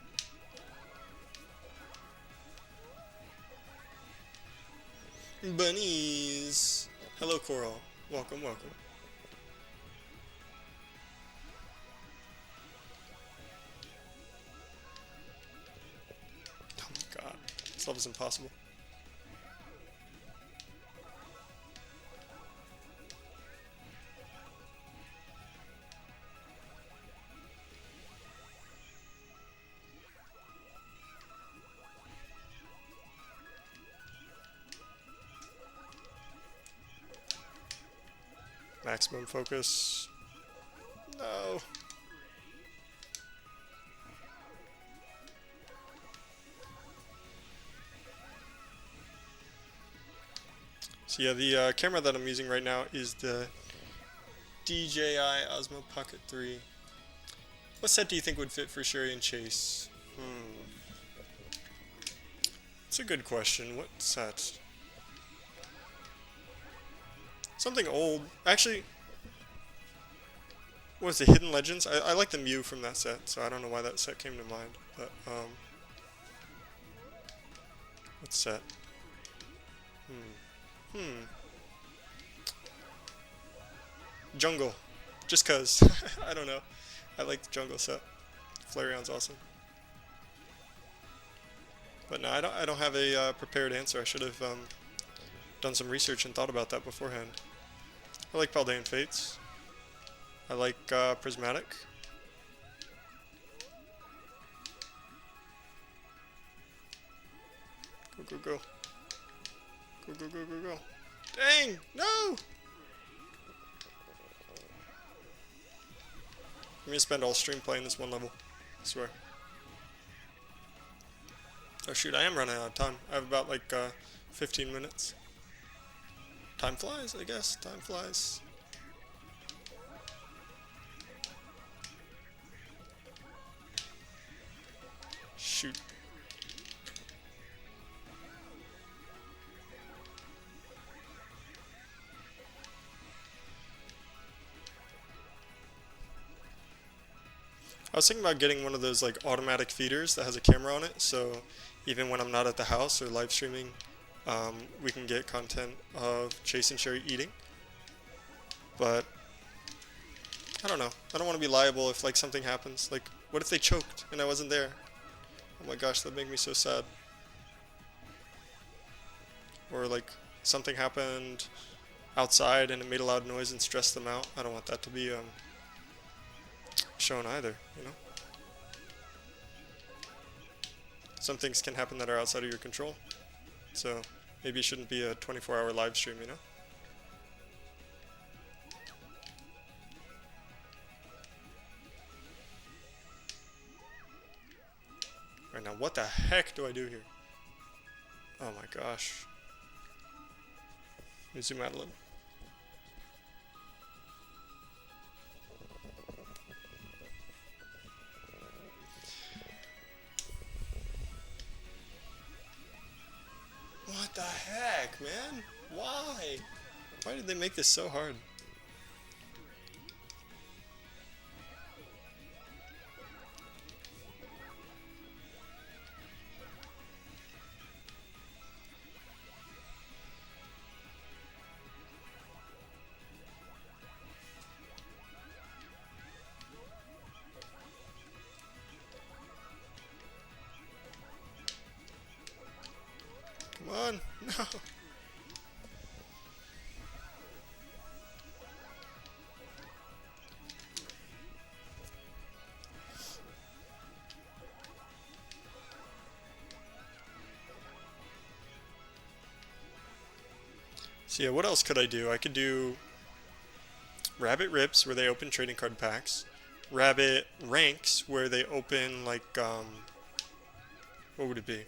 Bunnies! Hello, Coral. Welcome, welcome. Oh my god. This level's impossible. Maximum focus. No. So yeah, the camera that I'm using right now is the DJI Osmo Pocket 3. What set do you think would fit for Sherry and Chase? It's a good question. What set? Something old. Actually, what is it, Hidden Legends? I like the Mew from that set, so I don't know why that set came to mind. But, What's set? Jungle. Just cause. I don't know. I like the jungle set. Flareon's awesome. But no, I don't have a prepared answer. I should have done some research and thought about that beforehand. I like Paldean Fates. I like Prismatic. Go, go, go. Go, go, go, go, go. Dang! No! I'm gonna spend all stream playing this one level. I swear. Oh shoot, I am running out of time. I have about like 15 minutes. Time flies, I guess. Time flies. Shoot. I was thinking about getting one of those like automatic feeders that has a camera on it, so even when I'm not at the house or live streaming, we can get content of Chase and Sherry eating. But I don't know. I don't want to be liable if like something happens. Like, what if they choked and I wasn't there? Oh my gosh, that'd make me so sad. Or like something happened outside and it made a loud noise and stressed them out. I don't want that to be shown either, you know? Some things can happen that are outside of your control. So maybe it shouldn't be a 24-hour live stream, you know? Right now, what the heck do I do here? Oh my gosh. Let me zoom out a little. What the heck, man? Why? Why did they make this so hard? Come on, no. So yeah, what else could I do? I could do Rabbit Rips, where they open trading card packs. Rabbit Ranks, where they open, like, what would it be?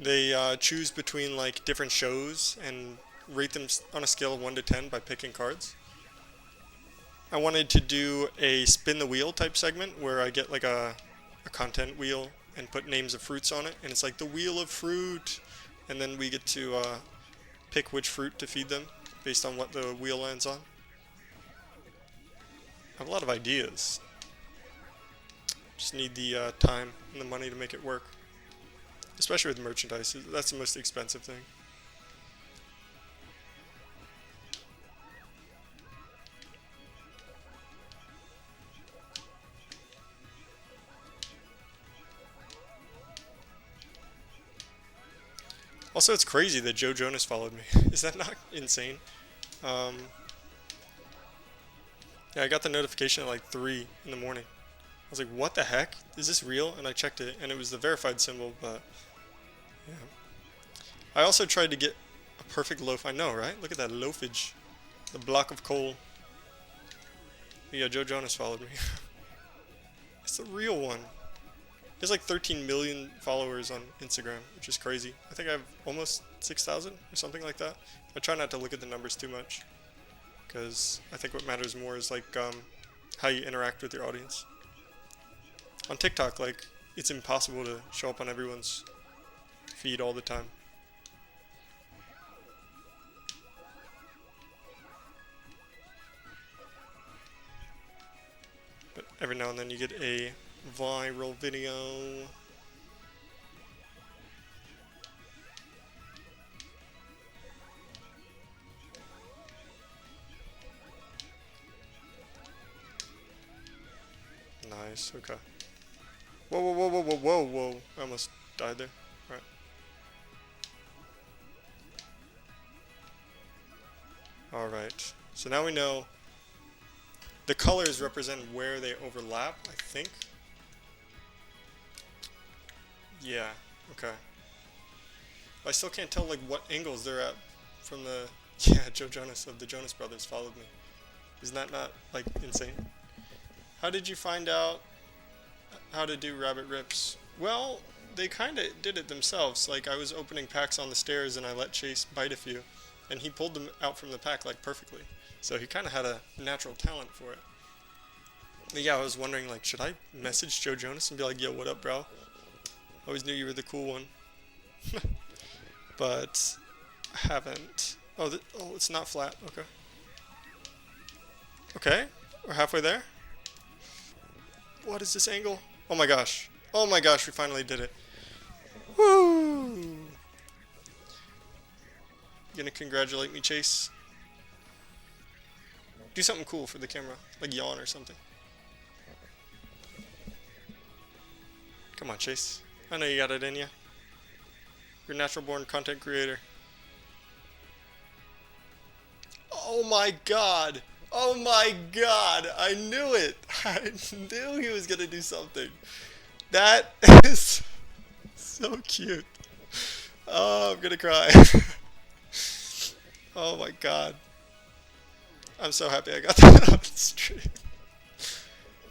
They choose between, like, different shows and rate them on a scale of 1 to 10 by picking cards. I wanted to do a spin the wheel type segment where I get, like, a content wheel and put names of fruits on it, and it's like the wheel of fruit, and then we get to pick which fruit to feed them based on what the wheel lands on. I have a lot of ideas. Just need the time and the money to make it work. Especially with merchandise, that's the most expensive thing. Also, it's crazy that Joe Jonas followed me. Is that not insane? Yeah, I got the notification at like 3 in the morning. I was like, what the heck? Is this real? And I checked it, and it was the verified symbol, but yeah. I also tried to get a perfect loaf. I know, right? Look at that loafage. The block of coal. But yeah, Joe Jonas followed me. It's the real one. He has like 13 million followers on Instagram, which is crazy. I think I have almost 6,000 or something like that. I try not to look at the numbers too much, because I think what matters more is like how you interact with your audience. On TikTok, like, it's impossible to show up on everyone's feed all the time. But every now and then you get a viral video. Nice, okay. Whoa, whoa, whoa, whoa, whoa, whoa, whoa. I almost died there. Alright. Alright. So now we know the colors represent where they overlap, I think. Yeah, okay. I still can't tell like what angles they're at from the yeah, Joe Jonas of the Jonas Brothers followed me. Isn't that not like insane? How did you find out how to do rabbit rips? Well, they kind of did it themselves. Like I was opening packs on the stairs and I let Chase bite a few and he pulled them out from the pack like perfectly. So he kind of had a natural talent for it. But yeah, I was wondering like, should I message Joe Jonas and be like, yo, what up, bro? Always knew you were the cool one. But I haven't. Oh, oh, it's not flat. Okay. Okay, we're halfway there. What is this angle? Oh my gosh. Oh my gosh, we finally did it. Woo! You gonna congratulate me, Chase? Do something cool for the camera, like yawn or something. Come on, Chase. I know you got it in you. You're a natural born content creator. Oh my god! Oh my god! I knew it! I knew he was gonna do something. That is so cute. Oh, I'm gonna cry. Oh my god. I'm so happy I got that on stream.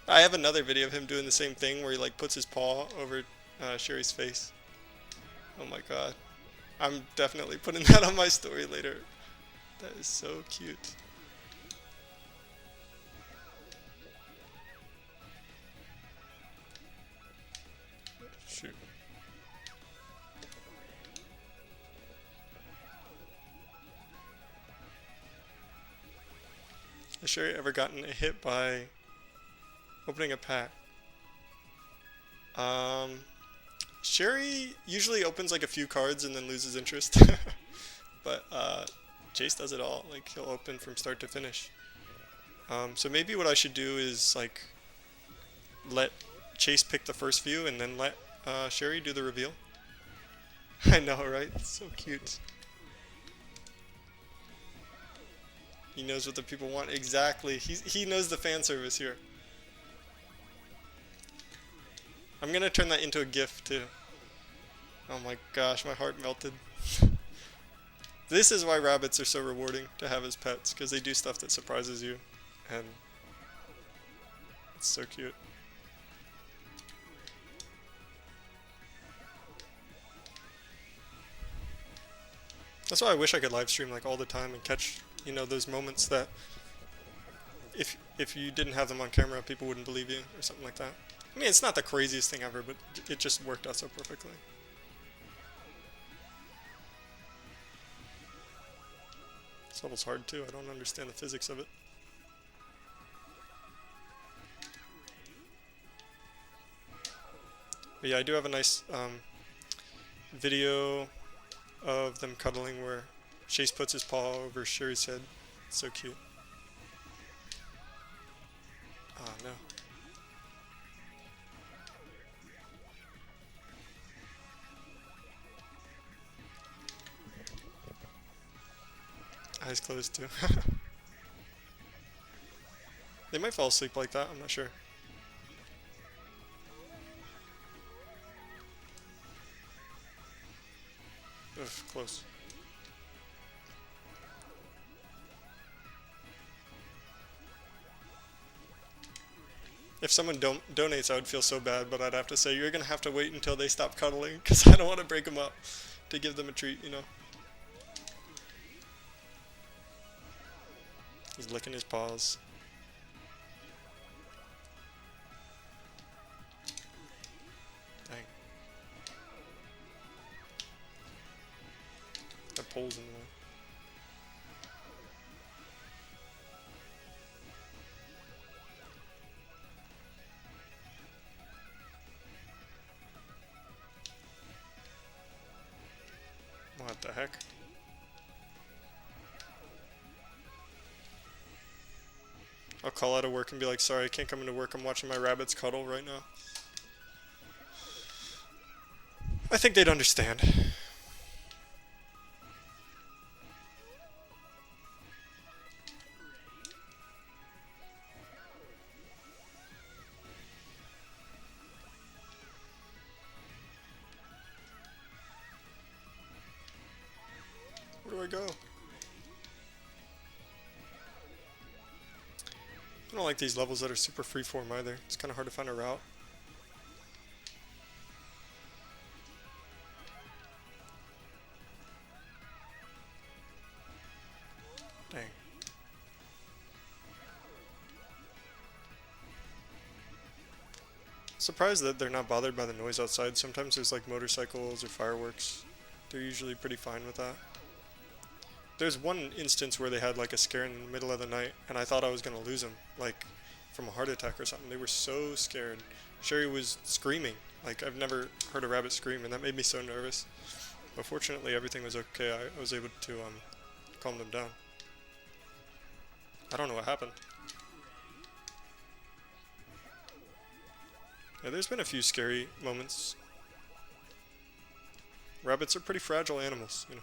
I have another video of him doing the same thing where he like puts his paw over Sherry's face. Oh my god. I'm definitely putting that on my story later. That is so cute. Shoot. Has Sherry ever gotten a hit by opening a pack? Sherry usually opens like a few cards and then loses interest. But Chase does it all. Like he'll open from start to finish. So maybe what I should do is like let Chase pick the first few and then let Sherry do the reveal. I know, right? It's so cute. He knows what the people want exactly. He knows the fan service here. I'm gonna turn that into a GIF too. Oh my gosh, my heart melted. This is why rabbits are so rewarding to have as pets, because they do stuff that surprises you, and it's so cute. That's why I wish I could live stream like all the time and catch, you know, those moments that if you didn't have them on camera, people wouldn't believe you or something like that. I mean, it's not the craziest thing ever, but it just worked out so perfectly. This level's hard too. I don't understand the physics of it. But yeah, I do have a nice video of them cuddling where Chase puts his paw over Sherry's head. It's so cute. Oh no. Eyes closed too. They might fall asleep like that, I'm not sure. Ugh, close. If someone donates, I would feel so bad, but I'd have to say, you're gonna have to wait until they stop cuddling, because I don't want to break them up to give them a treat, you know? He's licking his paws. Dang. That pole's in the way. heck? I'll call out of work and be like, sorry, I can't come into work. I'm watching my rabbits cuddle right now. I think they'd understand. Where do I go? I don't like these levels that are super freeform either. It's kind of hard to find a route. Dang. Surprised that they're not bothered by the noise outside. Sometimes there's like motorcycles or fireworks. They're usually pretty fine with that. There's one instance where they had like a scare in the middle of the night, and I thought I was gonna lose them, like from a heart attack or something. They were so scared. Sherry was screaming. Like, I've never heard a rabbit scream, and that made me so nervous. But fortunately, everything was okay. I was able to calm them down. I don't know what happened. Yeah, there's been a few scary moments. Rabbits are pretty fragile animals, you know.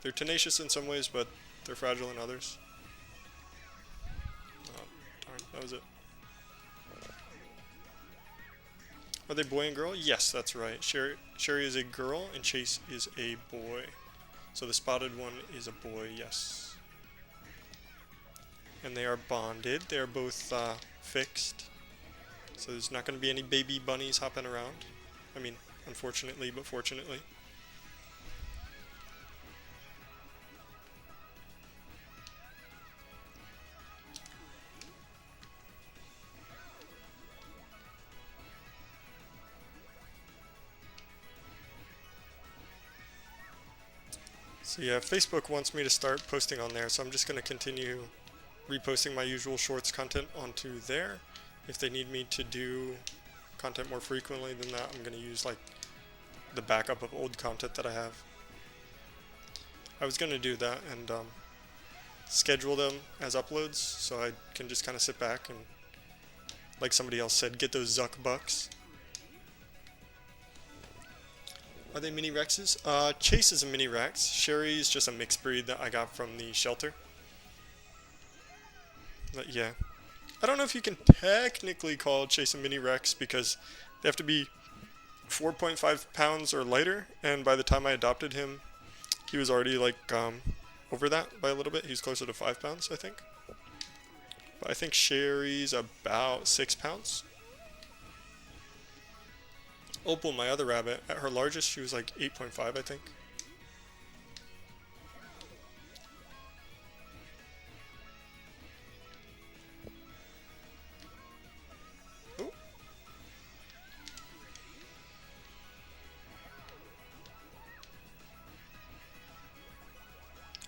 They're tenacious in some ways, but they're fragile in others. Oh, darn, that was it. Are they boy and girl? Yes, that's right. Sherry is a girl and Chase is a boy. So the spotted one is a boy, yes. And they are bonded. They are both fixed. So there's not going to be any baby bunnies hopping around. I mean, unfortunately, but fortunately. So yeah, Facebook wants me to start posting on there, so I'm just going to continue reposting my usual shorts content onto there. If they need me to do content more frequently than that, I'm going to use like the backup of old content that I have. I was going to do that and schedule them as uploads, so I can just kind of sit back and, like somebody else said, get those Zuck bucks. Are they mini Rexes? Chase is a mini Rex. Sherry is just a mixed breed that I got from the shelter. But yeah. I don't know if you can technically call Chase a mini Rex because they have to be 4.5 pounds or lighter, and by the time I adopted him, he was already like over that by a little bit. He's closer to 5 pounds, I think. But I think Sherry's about 6 pounds. Opal, my other rabbit, at her largest, she was like 8.5, I think. Ooh.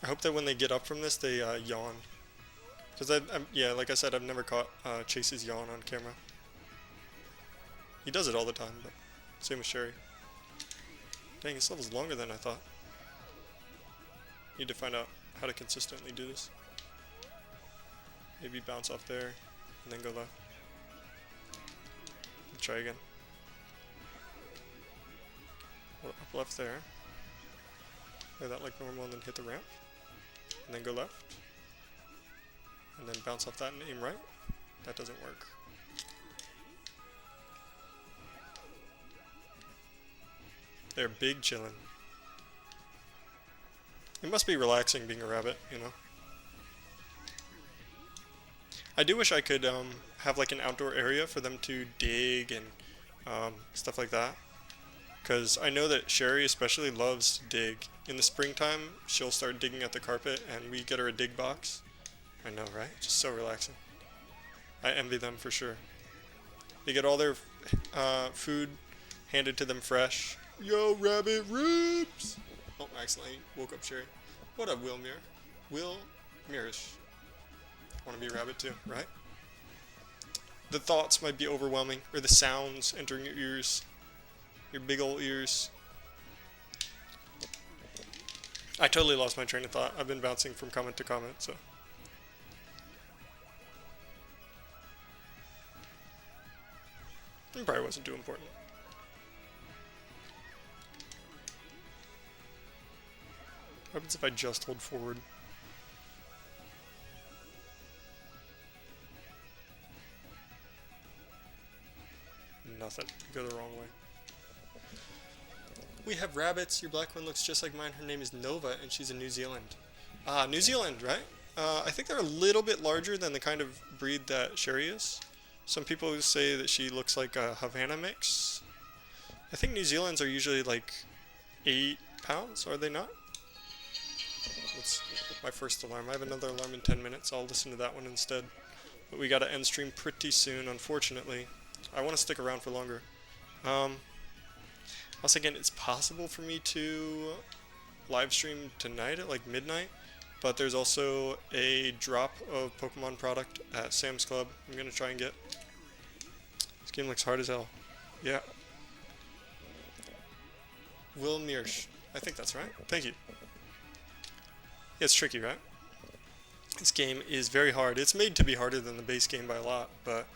I hope that when they get up from this, they yawn. Because, yeah, like I said, I've never caught Chase's yawn on camera. He does it all the time, but same with Sherry. Dang, this level's longer than I thought. Need to find out how to consistently do this. Maybe bounce off there, and then go left. Try again. Up left there. Play that like normal and then hit the ramp. And then go left. And then bounce off that and aim right. That doesn't work. They're big chillin'. It must be relaxing being a rabbit, you know. I do wish I could have like an outdoor area for them to dig and stuff like that. Because I know that Sherry especially loves to dig. In the springtime, she'll start digging at the carpet and we get her a dig box. I know, right? Just so relaxing. I envy them for sure. They get all their food handed to them fresh. Yo, rabbit ribs! Oh, I accidentally woke up Sherry. What up, Wilmere? Will Mirish. Want to be a rabbit too, right? The thoughts might be overwhelming, or the sounds entering your ears. Your big ol' ears. I totally lost my train of thought. I've been bouncing from comment to comment, so. It probably wasn't too important. What happens if I just hold forward? Nothing. Go the wrong way. We have rabbits. Your black one looks just like mine. Her name is Nova, and she's in New Zealand. New Zealand, right? I think they're a little bit larger than the kind of breed that Sherry is. Some people say that she looks like a Havana mix. I think New Zealand's are usually like 8 pounds, are they not? That's my first alarm. I have another alarm in 10 minutes. I'll listen to that one instead. But we gotta end stream pretty soon, unfortunately. I want to stick around for longer. I was thinking it's possible for me to live stream tonight at like midnight, but there's also a drop of Pokemon product at Sam's Club I'm gonna try and get. This game looks hard as hell. Yeah. Will Mearsh. I think that's right. Thank you. Yeah, it's tricky, right? This game is very hard. It's made to be harder than the base game by a lot, but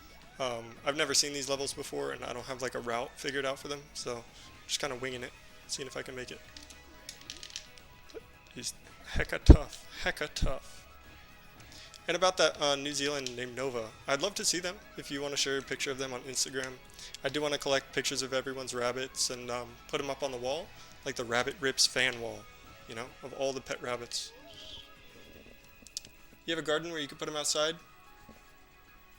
I've never seen these levels before, and I don't have like a route figured out for them, so I'm just kind of winging it, seeing if I can make it. He's hecka tough, hecka tough. And about that New Zealand named Nova, I'd love to see them if you want to share a picture of them on Instagram. I do want to collect pictures of everyone's rabbits and put them up on the wall, like the Rabbit Rips fan wall, you know, of all the pet rabbits. You have a garden where you can put them outside?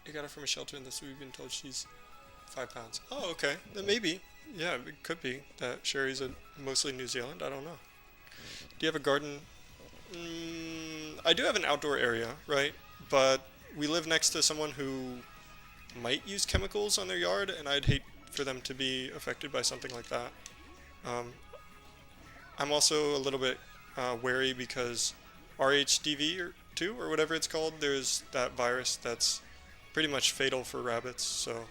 I got her from a shelter, and this we've been told she's 5 pounds. Oh, okay. Then maybe. Yeah, it could be that Sherry's mostly New Zealand. I don't know. Do you have a garden? I do have an outdoor area, right? But we live next to someone who might use chemicals on their yard, and I'd hate for them to be affected by something like that. I'm also a little bit wary because RHDV or whatever it's called, there's that virus that's pretty much fatal for rabbits, so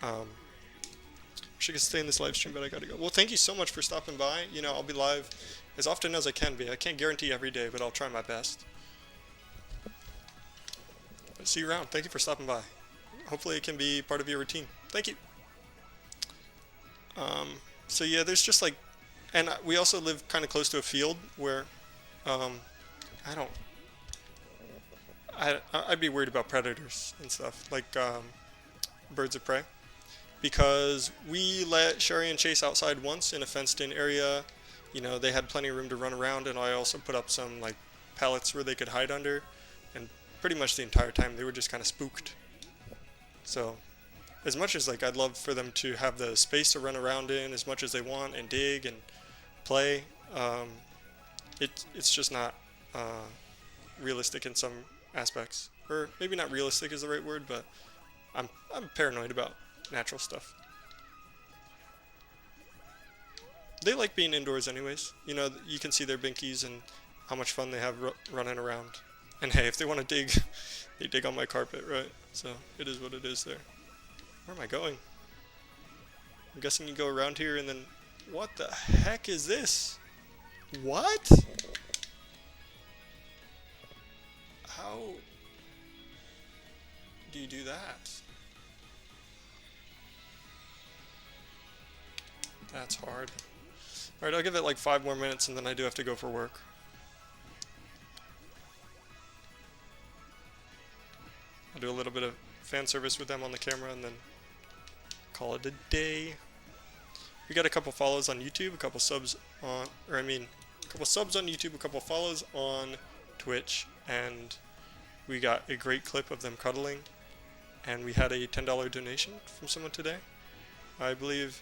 wish I could stay in this live stream, but I gotta go. Well, thank you so much for stopping by. You know, I'll be live as often as I can be. I can't guarantee every day, but I'll try my best. See you around. Thank you for stopping by. Hopefully it can be part of your routine. Thank you. So yeah, there's just like, and we also live kind of close to a field where I'd be worried about predators and stuff, like birds of prey, because we let Sherry and Chase outside once in a fenced-in area. You know, they had plenty of room to run around, and I also put up some like pallets where they could hide under, and pretty much the entire time they were just kind of spooked. So, as much as like I'd love for them to have the space to run around in as much as they want and dig and play, it's just not realistic in some aspects, or maybe not realistic is the right word, but I'm paranoid about natural stuff. They like being indoors anyways. You know, you can see their binkies and how much fun they have running around. And hey, if they want to dig, they dig on my carpet, right? So it is what it is there. Where am I going? I'm guessing you go around here and then, what the heck is this? What? How do you do that? That's hard. Alright, I'll give it like 5 more minutes and then I do have to go for work. I'll do a little bit of fan service with them on the camera and then call it a day. We got a couple follows on YouTube, a couple subs on, a couple subs on YouTube, a couple follows on Twitch, and we got a great clip of them cuddling, and we had a $10 donation from someone today. I believe,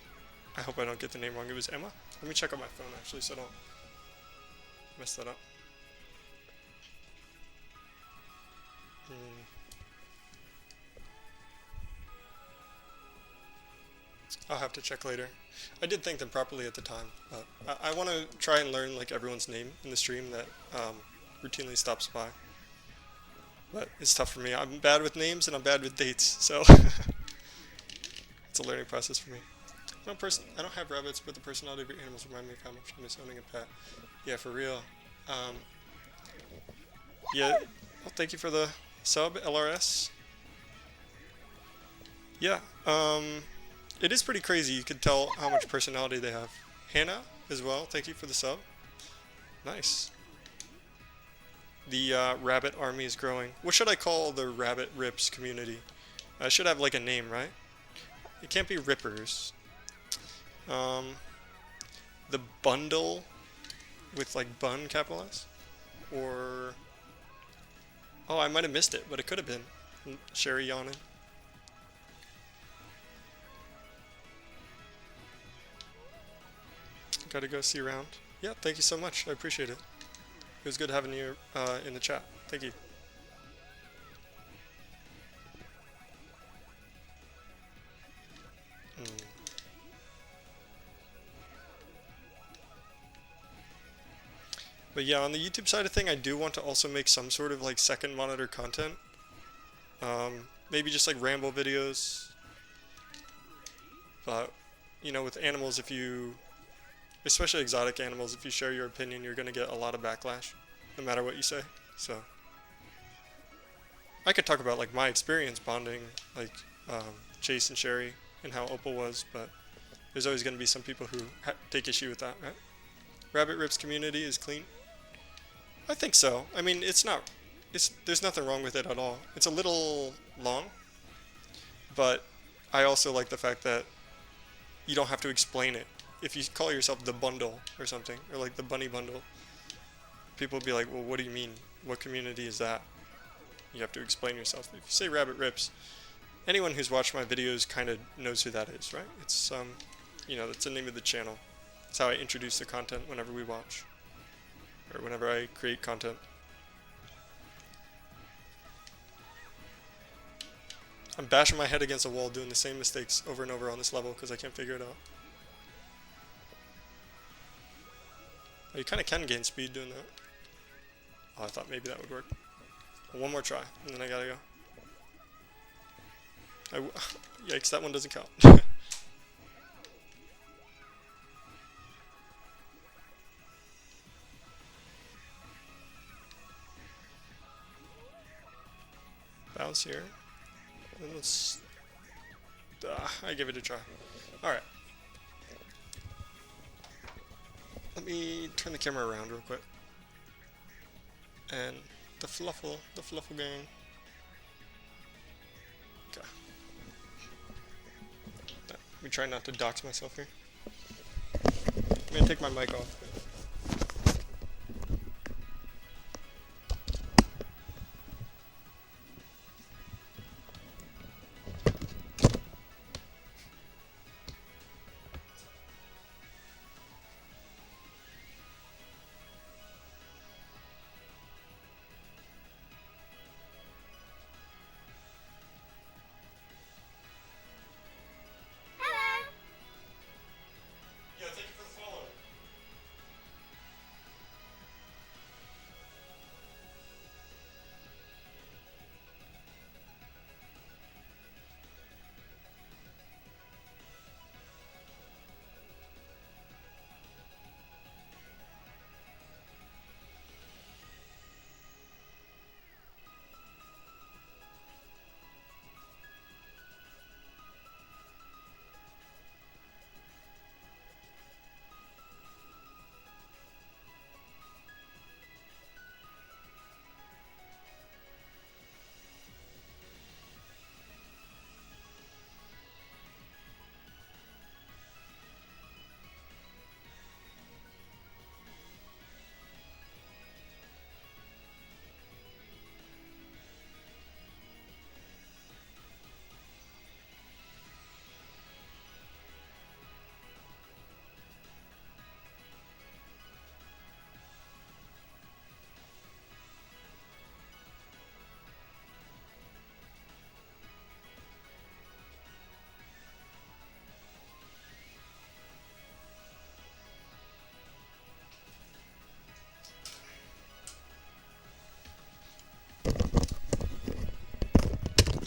I hope I don't get the name wrong, it was Emma. Let me check on my phone actually so I don't mess that up. I'll have to check later. I did thank them properly at the time, but I want to try and learn like everyone's name in the stream that routinely stops by. But it's tough for me. I'm bad with names and I'm bad with dates, so it's a learning process for me. I don't have rabbits, but the personality of your animals remind me of how much I miss owning a pet. Yeah, for real. Yeah. Well, thank you for the sub, LRS. Yeah. It is pretty crazy. You can tell how much personality they have. Hannah as well. Thank you for the sub. Nice. The rabbit army is growing. What should I call the rabbit rips community? I should have like a name, right? It can't be rippers. The bundle with like bun capitalized, or oh, I might have missed it, but it could have been. Sherry yawning. Gotta go see around. Yeah, thank you so much. I appreciate it. It was good having you in the chat. Thank you. But yeah, on the YouTube side of thing, I do want to also make some sort of like second monitor content. Maybe just like ramble videos. But, you know, with animals, if you, especially exotic animals, if you share your opinion, you're going to get a lot of backlash, no matter what you say. So, I could talk about like my experience bonding, like Chase and Sherry, and how Opal was, but there's always going to be some people who take issue with that, right? Rabbit Rips community is clean. I think so. I mean, there's nothing wrong with it at all. It's a little long, but I also like the fact that you don't have to explain it. If you call yourself the bundle or something, or like the bunny bundle, people will be like, well, what do you mean? What community is that? You have to explain yourself. If you say Rabbit Rips, anyone who's watched my videos kind of knows who that is, right? It's, you know, that's the name of the channel. It's how I introduce the content whenever we watch, or whenever I create content. I'm bashing my head against a wall doing the same mistakes over and over on this level because I can't figure it out. Oh, you kind of can gain speed doing that. Oh, I thought maybe that would work. Well, one more try, and then I gotta go. Yikes, that one doesn't count. Bounce here. And let's... I give it a try. Alright. Let me turn the camera around real quick. And the fluffle gang. Okay. Let me try not to dox myself here. I'm gonna take my mic off. Hello. Yeah, thank you for the follow.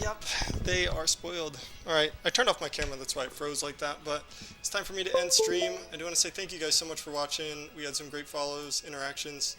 Yep, they are spoiled. Alright, I turned off my camera, that's why it froze like that, but it's time for me to end stream. I do want to say thank you guys so much for watching. We had some great follows, interactions.